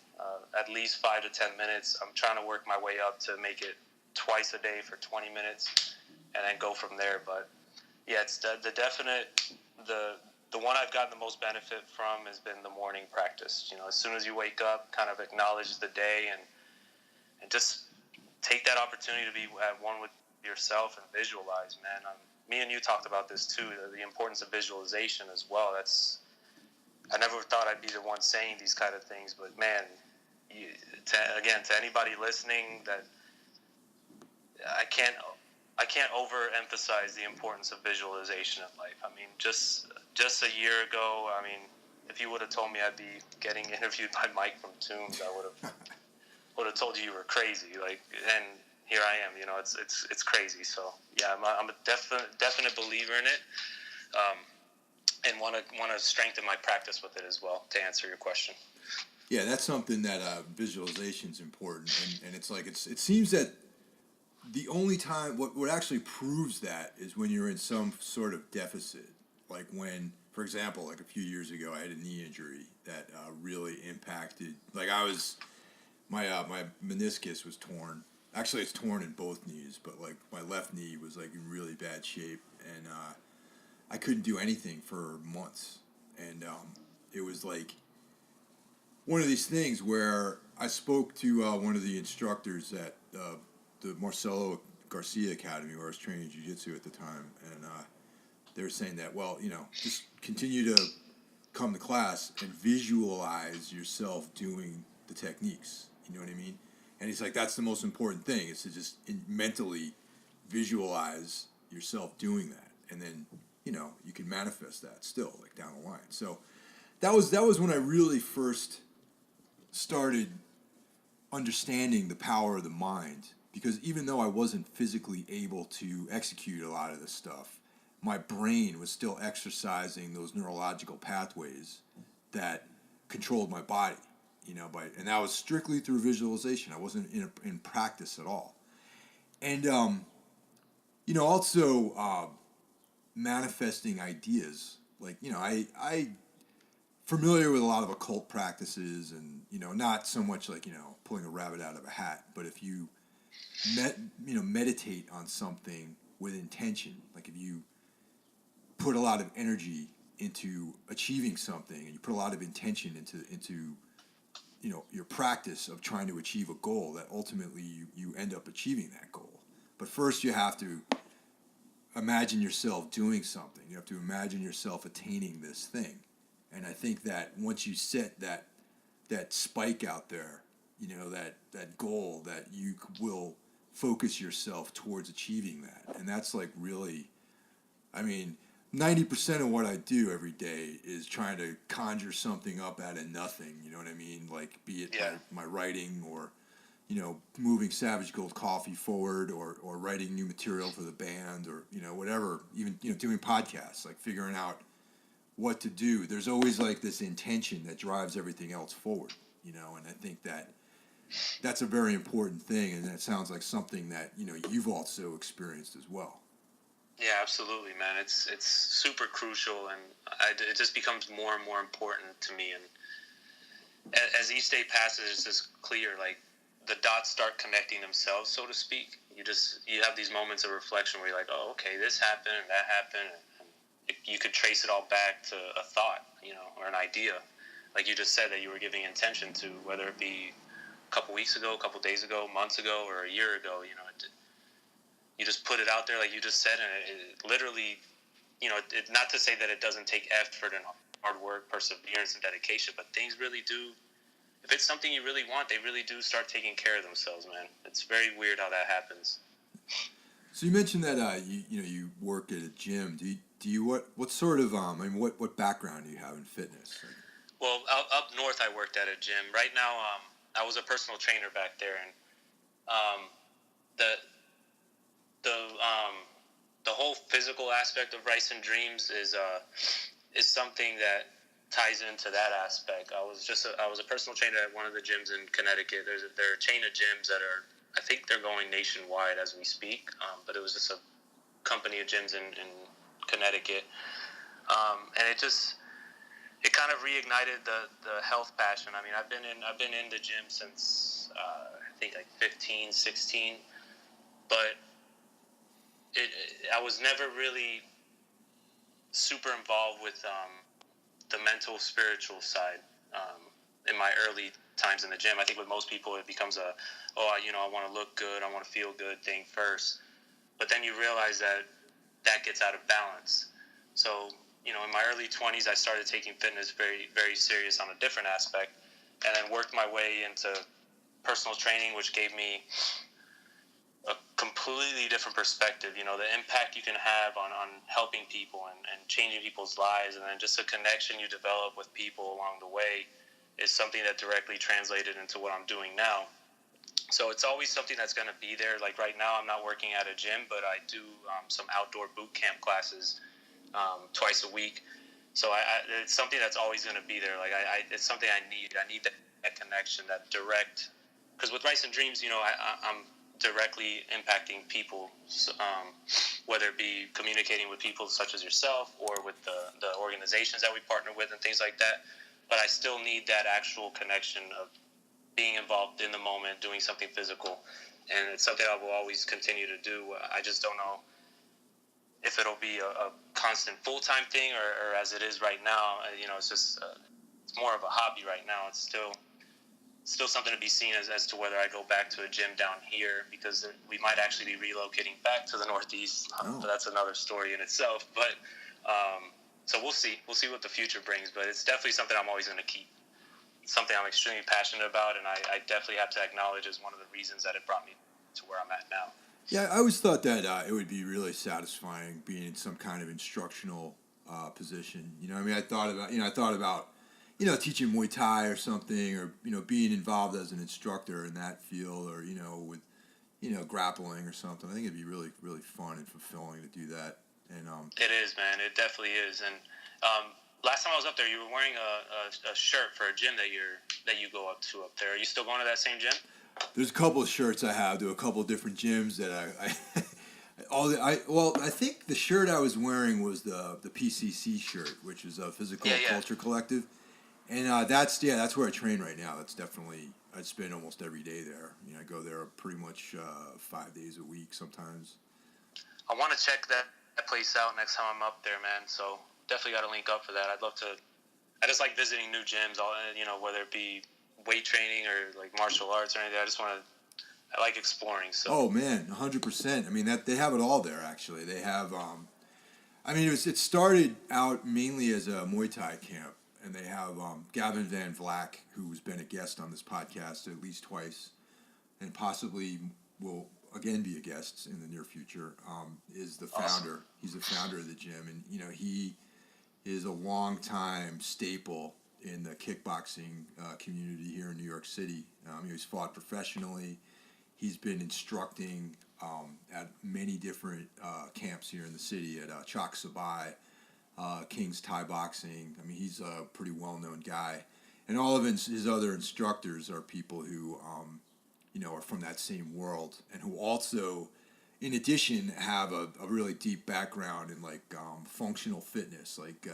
at least 5 to 10 minutes. I'm trying to work my way up to make it twice a day for 20 minutes, and then go from there. But yeah, it's the definite the one I've gotten the most benefit from has been the morning practice. As soon as you wake up, kind of acknowledge the day and just take that opportunity to be at one with yourself and visualize, man. Me and you talked about this too, the importance of visualization as well. I never thought I'd be the one saying these kind of things, but man, to anybody listening, that I can't overemphasize the importance of visualization in life. I mean, just a year ago, I mean, if you would have told me I'd be getting interviewed by Mike from Tombs, I would have told you were crazy. Like, and here I am. It's crazy. So yeah, I'm a definite believer in it, and want to strengthen my practice with it as well. To answer your question. Yeah, that's something that visualization is important, and it's like it seems that the only time what actually proves that is when you're in some sort of deficit, like when, for example, like a few years ago, I had a knee injury that really impacted. Like my meniscus was torn. Actually, it's torn in both knees, but like my left knee was like in really bad shape, and I couldn't do anything for months, and it was like one of these things where I spoke to one of the instructors at the Marcelo Garcia Academy, where I was training jiu-jitsu at the time, and they were saying that, well, just continue to come to class and visualize yourself doing the techniques. You know what I mean? And he's like, that's the most important thing, is to just mentally visualize yourself doing that, and then you can manifest that still like down the line. So that was when I really first started understanding the power of the mind, because even though I wasn't physically able to execute a lot of this stuff, my brain was still exercising those neurological pathways that controlled my body, and that was strictly through visualization. I wasn't in practice at all. And also manifesting ideas, like I familiar with a lot of occult practices, and not so much like pulling a rabbit out of a hat, but if you meditate on something with intention, like if you put a lot of energy into achieving something, and you put a lot of intention into your practice of trying to achieve a goal, that ultimately you end up achieving that goal. But first you have to imagine yourself doing something. You have to imagine yourself attaining this thing. And I think that once you set that spike out there, that goal, that you will focus yourself towards achieving that. And that's like really, 90% of what I do every day is trying to conjure something up out of nothing. You know what I mean? Like, be it my writing, or moving Savage Gold Coffee forward, or writing new material for the band, or whatever. Even doing podcasts, like figuring out what to do. There's always like this intention that drives everything else forward, and I think that that's a very important thing, and that sounds like something that you've also experienced as well. Yeah, absolutely, man. It's super crucial, and it just becomes more and more important to me. And as each day passes, it's just clear, like the dots start connecting themselves, so to speak. You have these moments of reflection where you're like, oh, okay, this happened and that happened, and you could trace it all back to a thought, or an idea, like you just said, that you were giving intention to, whether it be a couple weeks ago, a couple days ago, months ago, or a year ago. You just put it out there, like you just said, and it literally, not to say that it doesn't take effort and hard work, perseverance, and dedication, but things really do. If it's something you really want, they really do start taking care of themselves, man. It's very weird how that happens. So you mentioned that you work at a gym. Do you what sort of what background do you have in fitness? Well, up north, I worked at a gym. Right now, I was a personal trainer back there, and the whole physical aspect of Rice and Dreams is something that ties into that aspect. I was a personal trainer at one of the gyms in Connecticut. There are a chain of gyms that are, I think they're going nationwide as we speak, but it was just a company of gyms in Connecticut, and it kind of reignited the health passion. I've been in the gym since I think like 15, 16, but I was never really super involved with the mental, spiritual side in my early times in the gym. I think with most people, it becomes I want to look good, I want to feel good thing first. But then you realize that gets out of balance. So, in my early 20s, I started taking fitness very, very serious on a different aspect, and then worked my way into personal training, which gave me a completely different perspective. The impact you can have on helping people and changing people's lives, and then just a connection you develop with people along the way is something that directly translated into what I'm doing now. So it's always something that's going to be there. Like right now, I'm not working at a gym, but I do some outdoor boot camp classes twice a week. So it's something that's always going to be there. Like it's something I need. I need that connection, that direct. Because with Rice and Dreams, I'm directly impacting people, whether it be communicating with people such as yourself, or with the organizations that we partner with and things like that. But I still need that actual connection of being involved in the moment, doing something physical. And it's something I will always continue to do. I just don't know if it'll be a constant full-time thing, or as it is right now, it's just it's more of a hobby right now. It's still something to be seen as to whether I go back to a gym down here, because we might actually be relocating back to the Northeast. But that's another story in itself. But so we'll see what the future brings. But it's definitely something I'm always going to keep. It's something I'm extremely passionate about, and I definitely have to acknowledge as one of the reasons that it brought me to where I'm at now. Yeah, I always thought that it would be really satisfying being in some kind of instructional position. You know, I mean, I thought about, teaching Muay Thai or something, or being involved as an instructor in that field, or with, grappling or something. I think it'd be really, really fun and fulfilling to do that. And It is, man. It definitely is. And last time I was up there, you were wearing a shirt for a gym that you go up to up there. Are you still going to that same gym? there's a couple of shirts I have to a couple of different gyms that I think the shirt I was wearing was the PCC shirt, which is a Physical Culture Collective, and that's where I train right now. That's definitely I spend almost every day there. I go there pretty much 5 days a week sometimes. I want to check that place out next time I'm up there, man. So definitely got to link up for that. I'd love to. I just like visiting new gyms, whether it be weight training or like martial arts or anything. I like exploring. So. Oh man, 100%. I mean that they have it all there. Actually, they have. It started out mainly as a Muay Thai camp, and they have Gavin Van Vlack, who's been a guest on this podcast at least twice, and possibly will again be a guest in the near future. Is the founder? Awesome. He's the founder of the gym, and he is a long-time staple in the kickboxing community here in New York City. He's fought professionally. He's been instructing at many different camps here in the city at Chak Sabai, King's Thai Boxing. I mean, he's a pretty well-known guy. And all of his other instructors are people who, are from that same world and who also, in addition, have a really deep background in, like, functional fitness, like,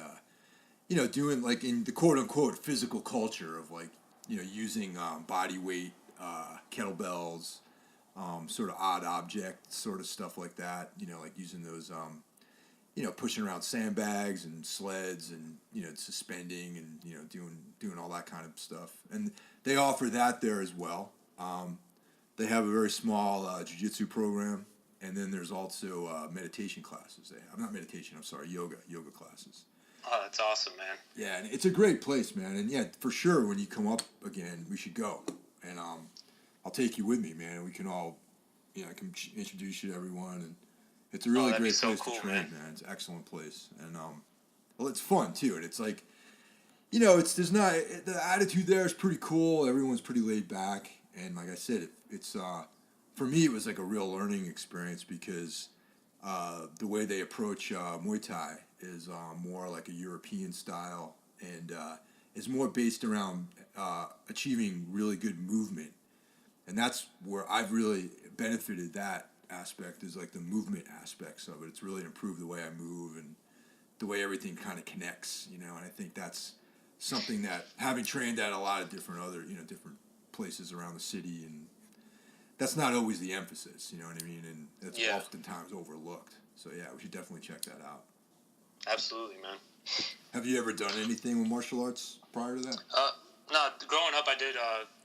doing, like, in the quote-unquote physical culture of, like, using body weight, kettlebells, sort of odd object sort of stuff like that, like using those, pushing around sandbags and sleds and, suspending and, doing all that kind of stuff. And they offer that there as well. They have a very small jiu-jitsu program, and then there's also meditation classes they have. Not meditation, I'm sorry, yoga classes. Oh, that's awesome, man. Yeah, and it's a great place, man. And yeah, for sure, when you come up again, we should go. And I'll take you with me, man. We can all, I can introduce you to everyone, and it's a really great place to train, man. It's an excellent place, and it's fun too. And it's like, the attitude there is pretty cool. Everyone's pretty laid back, and like I said, it's for me, it was like a real learning experience because the way they approach Muay Thai is more like a European style, and is more based around achieving really good movement. And that's where I've really benefited that aspect is like the movement aspects of it. It's really improved the way I move and the way everything kind of connects, and I think that's something that having trained at a lot of different other, different places around the city, and that's not always the emphasis, you know what I mean? And that's oftentimes overlooked. So yeah, we should definitely check that out. Absolutely, man. Have you ever done anything with martial arts prior to that? No, growing up I did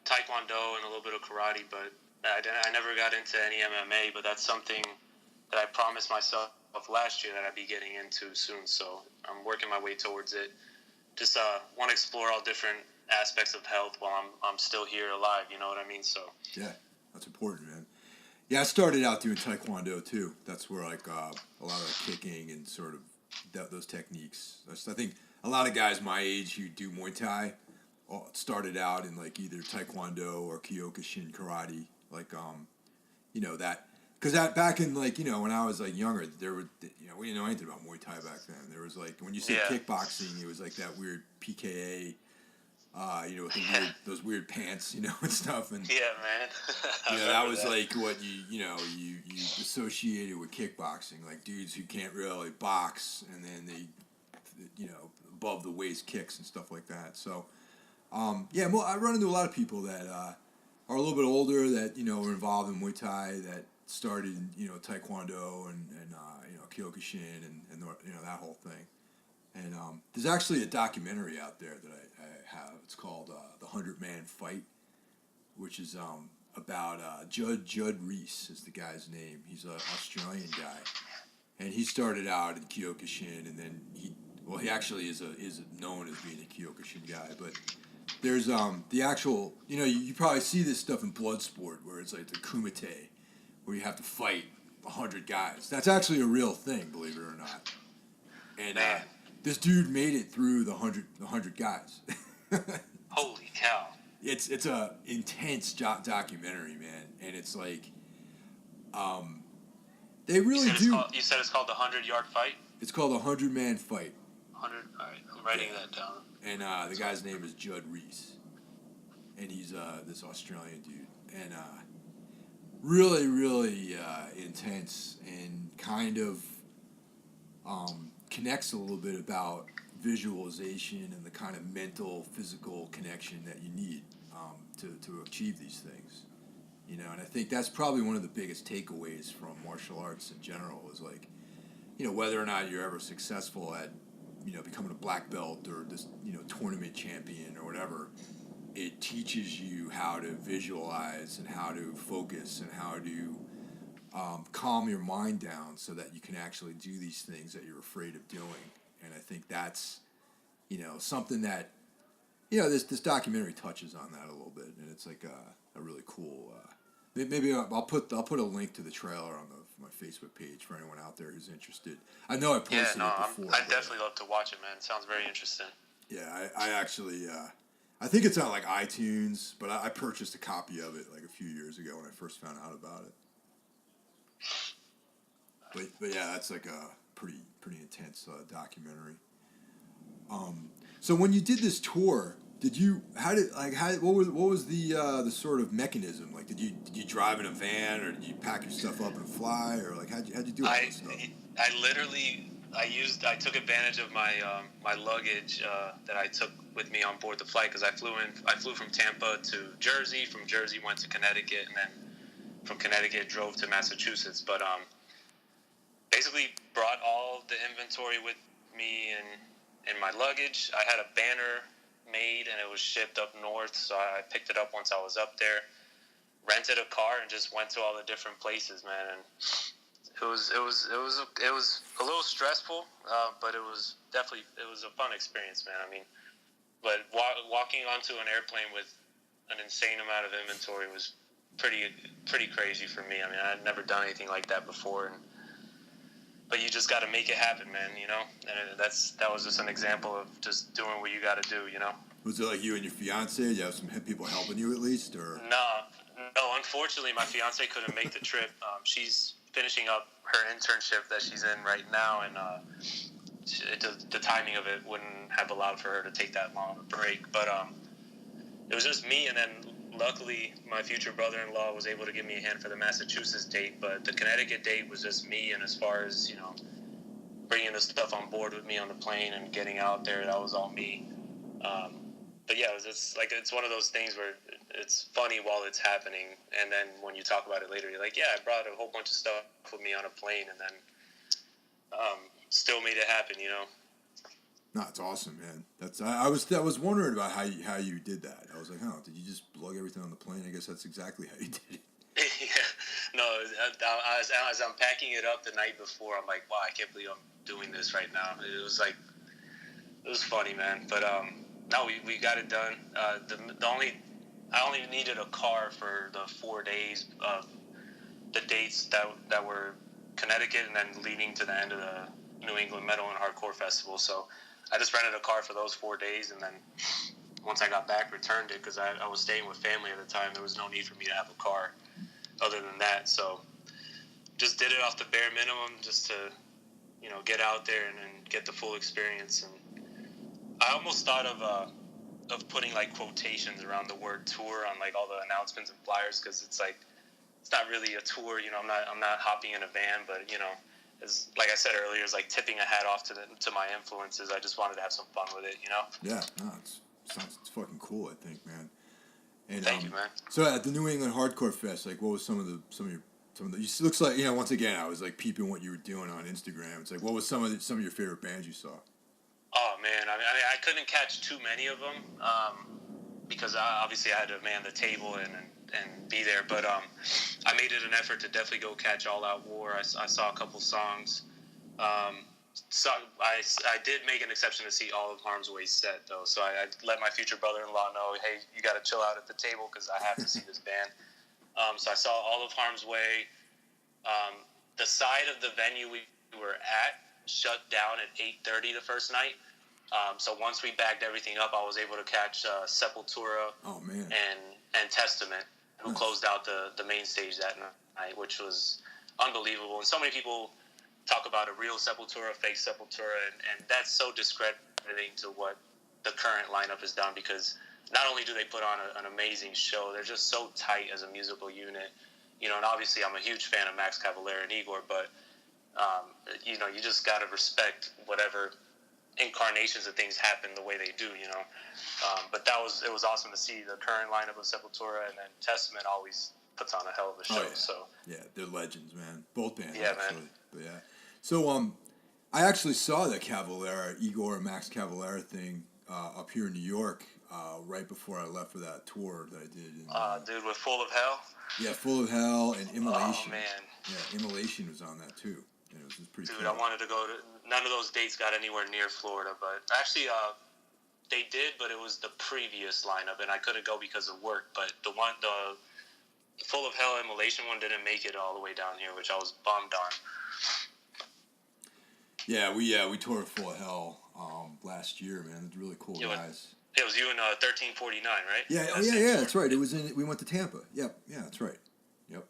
Taekwondo and a little bit of karate, but I never got into any MMA, but that's something that I promised myself last year that I'd be getting into soon, so I'm working my way towards it. Just want to explore all different aspects of health while I'm still here alive, you know what I mean? So yeah, that's important, man. Yeah, I started out doing Taekwondo too. That's where like a lot of kicking and sort of those techniques. I think a lot of guys my age who do Muay Thai started out in like either Taekwondo or Kyokushin karate, like that, because that back in like when I was like younger, there were we didn't know anything about Muay Thai back then. There was like when you say kickboxing, it was like that weird PKA, with the those weird pants, and stuff, and man, that was like what you associated with kickboxing, like dudes who can't really box, and then they above the waist kicks and stuff like that. So. Well, I run into a lot of people that are a little bit older that are involved in Muay Thai that started Taekwondo and Kyokushin and that whole thing. And there's actually a documentary out there that I have. It's called The 100-Man Fight, which is about Judd Reese is the guy's name. He's an Australian guy, and he started out in Kyokushin, and then he actually is known as being a Kyokushin guy, but. There's the actual, you probably see this stuff in Bloodsport where it's like the kumite, where you have to fight 100 guys. That's actually a real thing, believe it or not. And this dude made it through the 100 guys. Holy cow! It's a intense documentary, man, and it's like, they really do. You said it's called the 100-Yard Fight. It's called a 100-Man Fight. 100. All right, I'm writing that down. And the guy's name is Judd Reese, and he's this Australian dude, and really, really intense, and kind of connects a little bit about visualization and the kind of mental, physical connection that you need to achieve these things. You know, and I think that's probably one of the biggest takeaways from martial arts in general is like, you know, whether or not you're ever successful at, you know, becoming a black belt or this, you know, tournament champion or whatever, it teaches you how to visualize and how to focus and how to calm your mind down so that you can actually do these things that you're afraid of doing. And I think that's, you know, something that, you know, this documentary touches on that a little bit, and it's like a really cool. Maybe I'll put a link to the trailer on my Facebook page for anyone out there who's interested. I know I posted it before. I'd definitely love to watch it, man. It sounds very interesting. Yeah, I actually, I think it's on like iTunes, but I purchased a copy of it like a few years ago when I first found out about it. But yeah, that's like a pretty intense documentary. So when you did this tour, what was the sort of mechanism? Like, did you drive in a van, or did you pack your stuff up and fly, or like how'd you do all this stuff? I took advantage of my luggage that I took with me on board the flight, because I flew from Tampa to Jersey. From Jersey went to Connecticut, and then from Connecticut drove to Massachusetts. But basically brought all the inventory with me in my luggage. I had a banner made, and it was shipped up north, so I picked it up once I was up there. Rented a car and just went to all the different places, man. And it was a little stressful, but it was a fun experience, man. I mean, but walking onto an airplane with an insane amount of inventory was pretty crazy for me. I mean, I'd never done anything like that before, but you just got to make it happen, man, you know? And that was just an example of just doing what you got to do, you know? Was it like you and your fiance? Did you have some people helping you at least, or? No, unfortunately, my fiance couldn't make the trip. She's finishing up her internship that she's in right now, and the timing of it wouldn't have allowed for her to take that long a break. But it was just me, and then luckily my future brother-in-law was able to give me a hand for the Massachusetts date, but the Connecticut date was just me. And as far as, you know, bringing the stuff on board with me on the plane and getting out there, that was all me. But yeah, it's one of those things where it's funny while it's happening, and then when you talk about it later, you're like, yeah, I brought a whole bunch of stuff with me on a plane, and then still made it happen, you know. No, it's awesome, man. I was wondering about how you did that. I was like, oh, did you just lug everything on the plane? I guess that's exactly how you did it. Yeah, no. As I'm packing it up the night before, I'm like, wow, I can't believe I'm doing this right now. It was funny, man. But no, we got it done. I only needed a car for the 4 days of the dates that were Connecticut, and then leading to the end of the New England Metal and Hardcore Festival. So I just rented a car for those 4 days, and then once I got back, returned it, because I was staying with family at the time. There was no need for me to have a car other than that. So just did it off the bare minimum, just to, you know, get out there and get the full experience. And I almost thought of putting like quotations around the word tour on like all the announcements and flyers, because it's like, it's not really a tour, you know. I'm not hopping in a van, but, you know, as like I said earlier, it's like tipping a hat off to my influences. I just wanted to have some fun with it, you know. Yeah, no, it's fucking cool, I think, man. And, Thank you, man. So at the New England Hardcore Fest, like, what was some of the it looks like, you know, once again, I was like peeping what you were doing on Instagram. It's like, what was some of your favorite bands you saw? Oh man, I mean, I couldn't catch too many of them, because obviously I had to man the table and be there. But I made it an effort to definitely go catch All Out War. I saw a couple songs. So I did make an exception to see All of Harm's Way set, though. So I let my future brother-in-law know, hey, you got to chill out at the table, because I have to see this band. So I saw All of Harm's Way. The side of the venue we were at shut down at 8:30 the first night. So once we bagged everything up, I was able to catch Sepultura Oh man. and Testament, who Nice. closed out the main stage that night, which was unbelievable. And so many people talk about a real Sepultura, fake Sepultura, and that's so discrediting to what the current lineup has done, because not only do they put on an amazing show, they're just so tight as a musical unit. And obviously I'm a huge fan of Max Cavalera and Igor, but you just got to respect whatever incarnations of things happen the way they do. But it was awesome to see the current lineup of Sepultura, and then Testament always puts on a hell of a show. Oh, yeah. So yeah, they're legends, man. Both bands, Yeah, actually. man. But yeah. So I actually saw the Igor and Max Cavalera thing up here in New York right before I left for that tour that I did. dude, with Full of Hell. Yeah, Full of Hell and Immolation. Oh man. Yeah, Immolation was on that too. And it was just pretty Dude, cool. I wanted to go to. None of those dates got anywhere near Florida, but actually, they did. But it was the previous lineup, and I couldn't go because of work. But the Full of Hell Immolation one didn't make it all the way down here, which I was bummed on. Yeah, we toured Full of Hell last year, man. It's really cool guys. It was you in 1349, right? Yeah, yeah, that's right. It was we went to Tampa. Yep, yeah, that's right. Yep.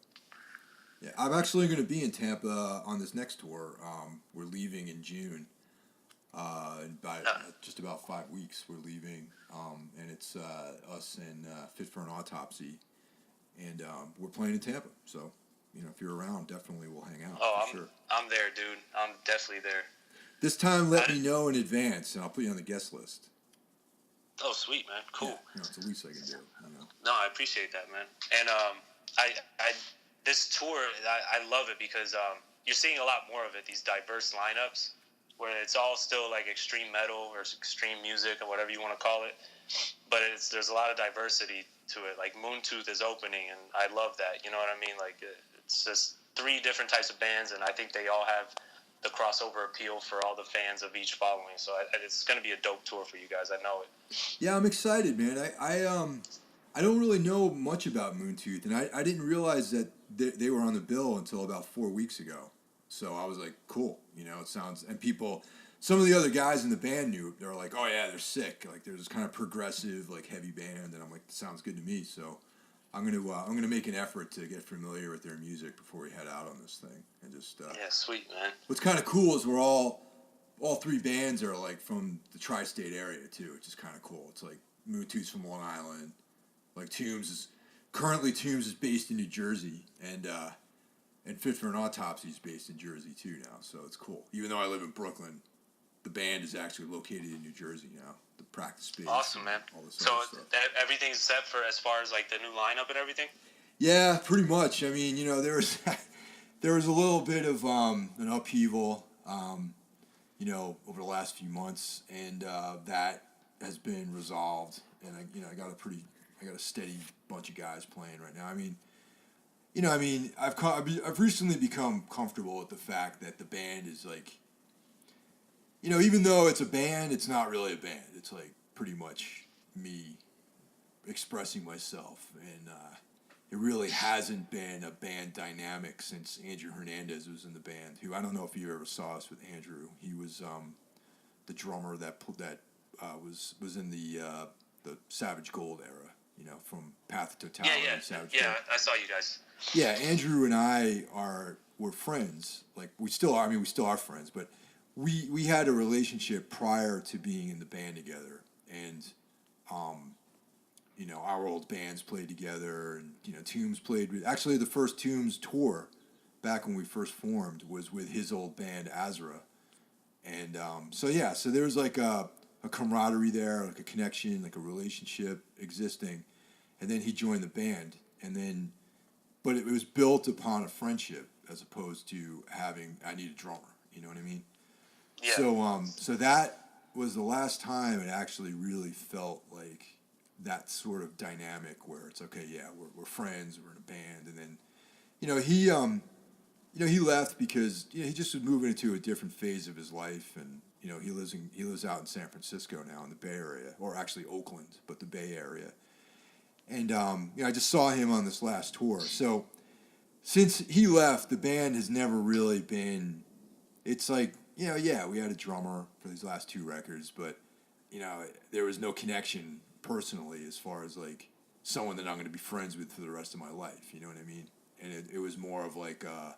Yeah, I'm actually going to be in Tampa on this next tour. We're leaving in June. In just about 5 weeks, we're leaving, and it's us and Fit for an Autopsy, and we're playing in Tampa. So, if you're around, definitely we'll hang out. Oh, for sure. I'm there, dude. I'm definitely there. This time, let me know in advance, and I'll put you on the guest list. Oh, sweet, man. Cool. Yeah, it's the least I can do. No, I appreciate that, man. And this tour, I love it because you're seeing a lot more of it. These diverse lineups, where it's all still like extreme metal or extreme music or whatever you want to call it, but there's a lot of diversity to it. Like Moontooth is opening, and I love that. You know what I mean? Like it's just 3 different types of bands, and I think they all have the crossover appeal for all the fans of each following. So it's going to be a dope tour for you guys. I know it. Yeah, I'm excited, man. I don't really know much about Moontooth, and I didn't realize that they were on the bill until about 4 weeks ago. So I was like, cool, it sounds, and some of the other guys in the band knew. They were like, oh yeah, they're sick. Like they're this kind of progressive, like heavy band, and I'm like, sounds good to me. So I'm gonna make an effort to get familiar with their music before we head out on this thing, and just yeah, sweet, man. What's kind of cool is we're all 3 bands are like from the tri-state area too, which is kind of cool. It's like Moontooth's from Long Island, like Tombs is based in New Jersey, and Fit for an Autopsy is based in Jersey too now, so it's cool. Even though I live in Brooklyn, the band is actually located in New Jersey now. The practice space. Awesome, man. All this so stuff. everything's set for as far as like the new lineup and everything? Yeah, pretty much. I mean, there was there was a little bit of an upheaval, over the last few months, and that has been resolved. And I got a steady bunch of guys playing right now. I've recently become comfortable with the fact that the band is like, even though it's a band, it's not really a band. It's like pretty much me expressing myself, and it really hasn't been a band dynamic since Andrew Hernandez was in the band. Who, I don't know if you ever saw us with Andrew. He was the drummer that was in the Savage Gold era, from Path to Totality. Savage Gold. I saw you guys. Yeah, Andrew and I were friends. Like we still are. We still are friends, but we had a relationship prior to being in the band together, and our old bands played together, and Tombs played with. Actually, the first Tombs tour back when we first formed was with his old band Azra, and so there was like a camaraderie there, like a connection, like a relationship existing, and then he joined the band, but it was built upon a friendship as opposed to having, I need a drummer. You know what I mean? Yeah. So that was the last time it actually really felt like that sort of dynamic where it's okay, yeah, we're friends, we're in a band, and then, he left because he just was moving into a different phase of his life, and he lives out in San Francisco now in the Bay Area, or actually Oakland, but the Bay Area, and I just saw him on this last tour, so. since he left, the band has never really been. It's like, yeah, we had a drummer for these last 2 records, but there was no connection personally as far as like someone that I'm going to be friends with for the rest of my life. You know what I mean? And it was more of like, I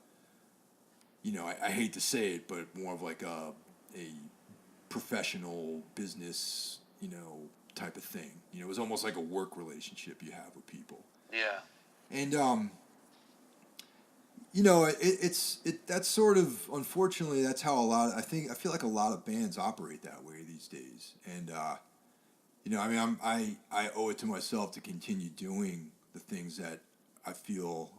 hate to say it, but more of like a professional business, type of thing. It was almost like a work relationship you have with people. Yeah. And that's sort of, unfortunately, that's how I feel like a lot of bands operate that way these days. And I owe it to myself to continue doing the things that I feel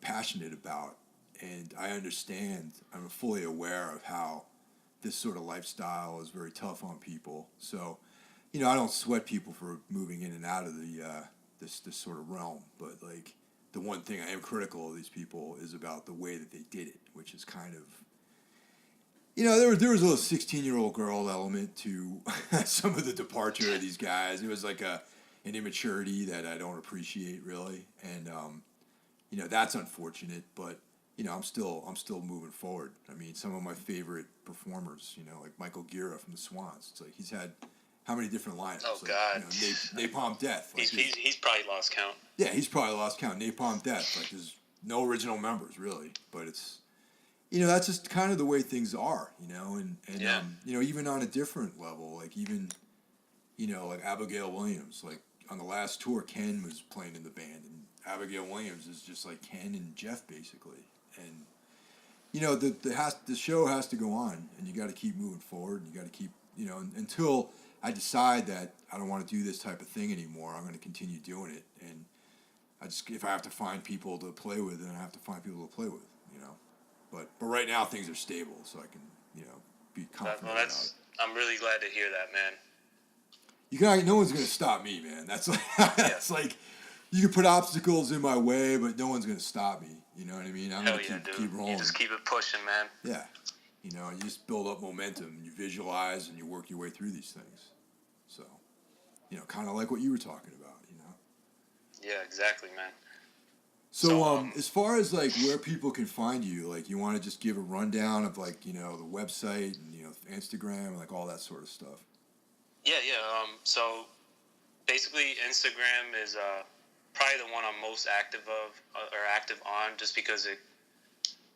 passionate about. And I understand, I'm fully aware of how this sort of lifestyle is very tough on people. So, I don't sweat people for moving in and out of the this sort of realm. But like, the one thing I am critical of these people is about the way that they did it, which is kind of, there was a little 16-year-old girl element to some of the departure of these guys. It was like an immaturity that I don't appreciate really, and that's unfortunate. But I'm still moving forward. I mean, some of my favorite performers, like Michael Gira from the Swans. It's like he's had how many different lineups? Oh, like, God. Napalm Death. Like He's probably lost count. Yeah, he's probably lost count. Napalm Death. Like, there's no original members, really. But it's, that's just kind of the way things are, And yeah. Even on a different level, like even, like Abigail Williams. Like, on the last tour, Ken was playing in the band. And Abigail Williams is just like Ken and Jeff, basically. And, the show has to go on. And you got to keep moving forward. And you got to keep, until I decide that I don't want to do this type of thing anymore, I'm going to continue doing it. And if I have to find people to play with, then I have to find people to play with, But right now things are stable, so I can, be confident about it. I'm really glad to hear that, man. No one's going to stop me, man. That's like, that's like, you can put obstacles in my way, but no one's going to stop me. You know what I mean? I'm going to keep rolling. You just keep it pushing, man. Yeah. You just build up momentum, and you visualize, and you work your way through these things. So, kind of like what you were talking about, Yeah, exactly, man. So, as far as, like, where people can find you, like, you want to just give a rundown of, like, the website and, Instagram and, like, all that sort of stuff? Yeah. So, basically, Instagram is probably the one I'm most active on, just because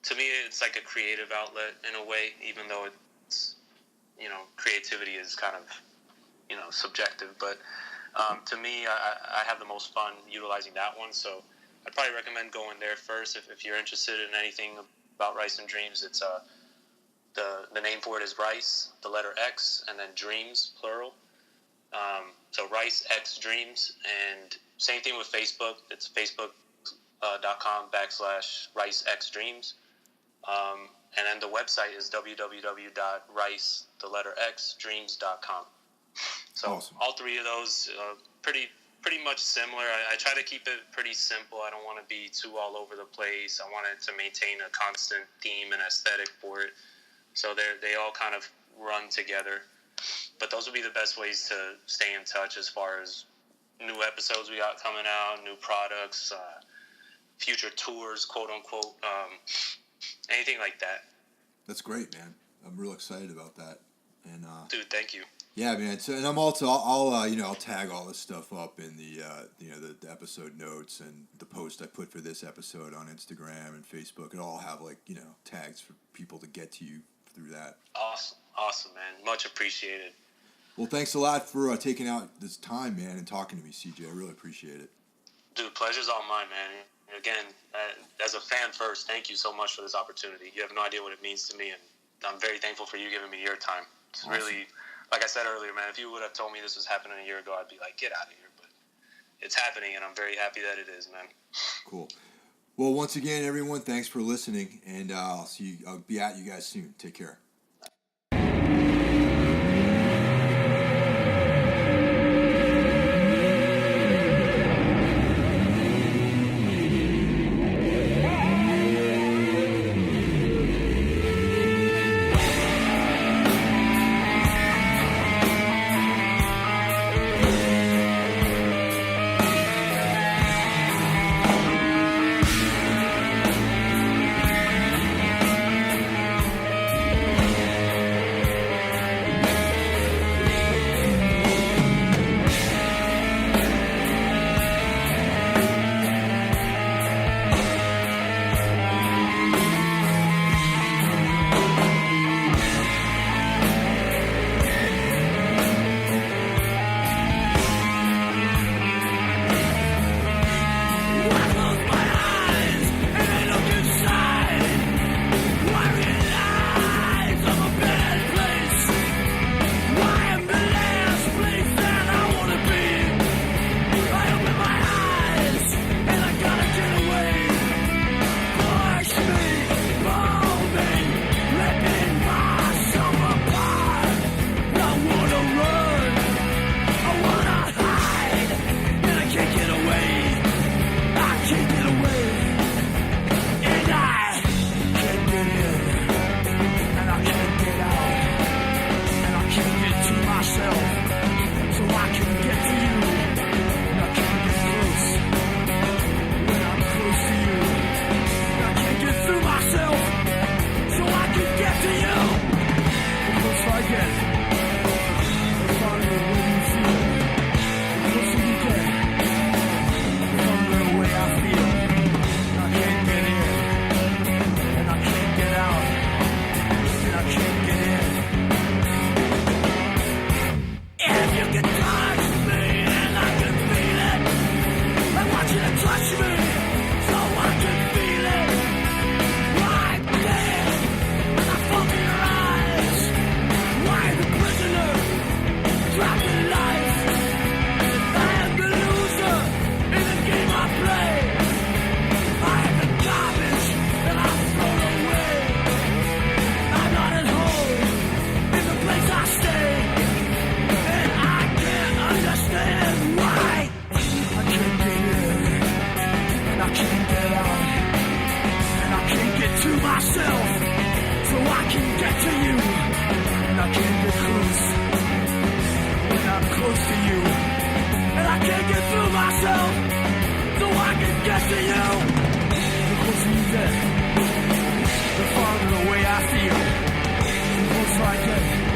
to me, it's like a creative outlet in a way, even though it's, creativity is kind of, subjective. But to me, I have the most fun utilizing that one. So I'd probably recommend going there first if you're interested in anything about Rice and Dreams. It's the name for it is Rice, the letter X, and then Dreams, plural. So Rice X Dreams, and same thing with Facebook. It's facebook.com/Rice X Dreams. And then the website is www.rice.dreams.com. So awesome. All 3 of those pretty much similar. I try to keep it pretty simple. I don't want to be too all over the place. I wanted to maintain a constant theme and aesthetic for it. So they all kind of run together. But those would be the best ways to stay in touch as far as new episodes we got coming out, new products, future tours, quote unquote, anything like that. That's great, man. I'm real excited about that. And dude, thank you. Yeah, man. So, and I'm also I'll tag all this stuff up in the the episode notes and the post I put for this episode on Instagram and Facebook. It'll all have tags for people to get to you through that. Awesome, man. Much appreciated. Well, thanks a lot for taking out this time, man, and talking to me, CJ. I really appreciate it. Dude, pleasure's all mine, man. Again, as a fan first, thank you so much for this opportunity. You have no idea what it means to me, and I'm very thankful for you giving me your time. It's awesome. Really, like I said earlier, man, if you would have told me this was happening a year ago, I'd be like, get out of here. But it's happening, and I'm very happy that it is, man. Cool. Well, once again, everyone, thanks for listening, and I'll be at you guys soon. Take care.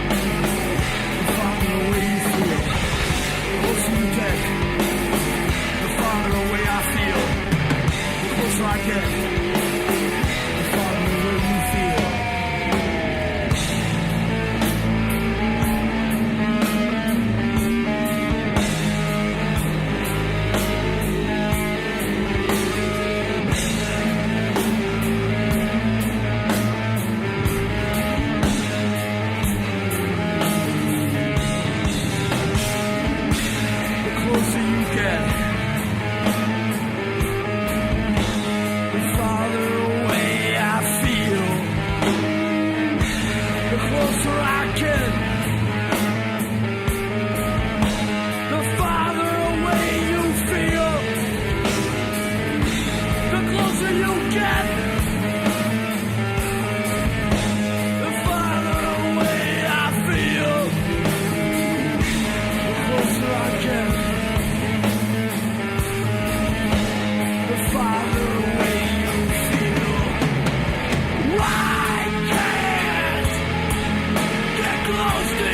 The farther away you feel, the closer you get. The farther away I feel, the closer I get. The farther away you feel. The closer you get, the farther away I feel. The closer I get, the farther away you feel. The closer you get, the farther away I feel. The closer I get, the farther away you feel. I can't get close to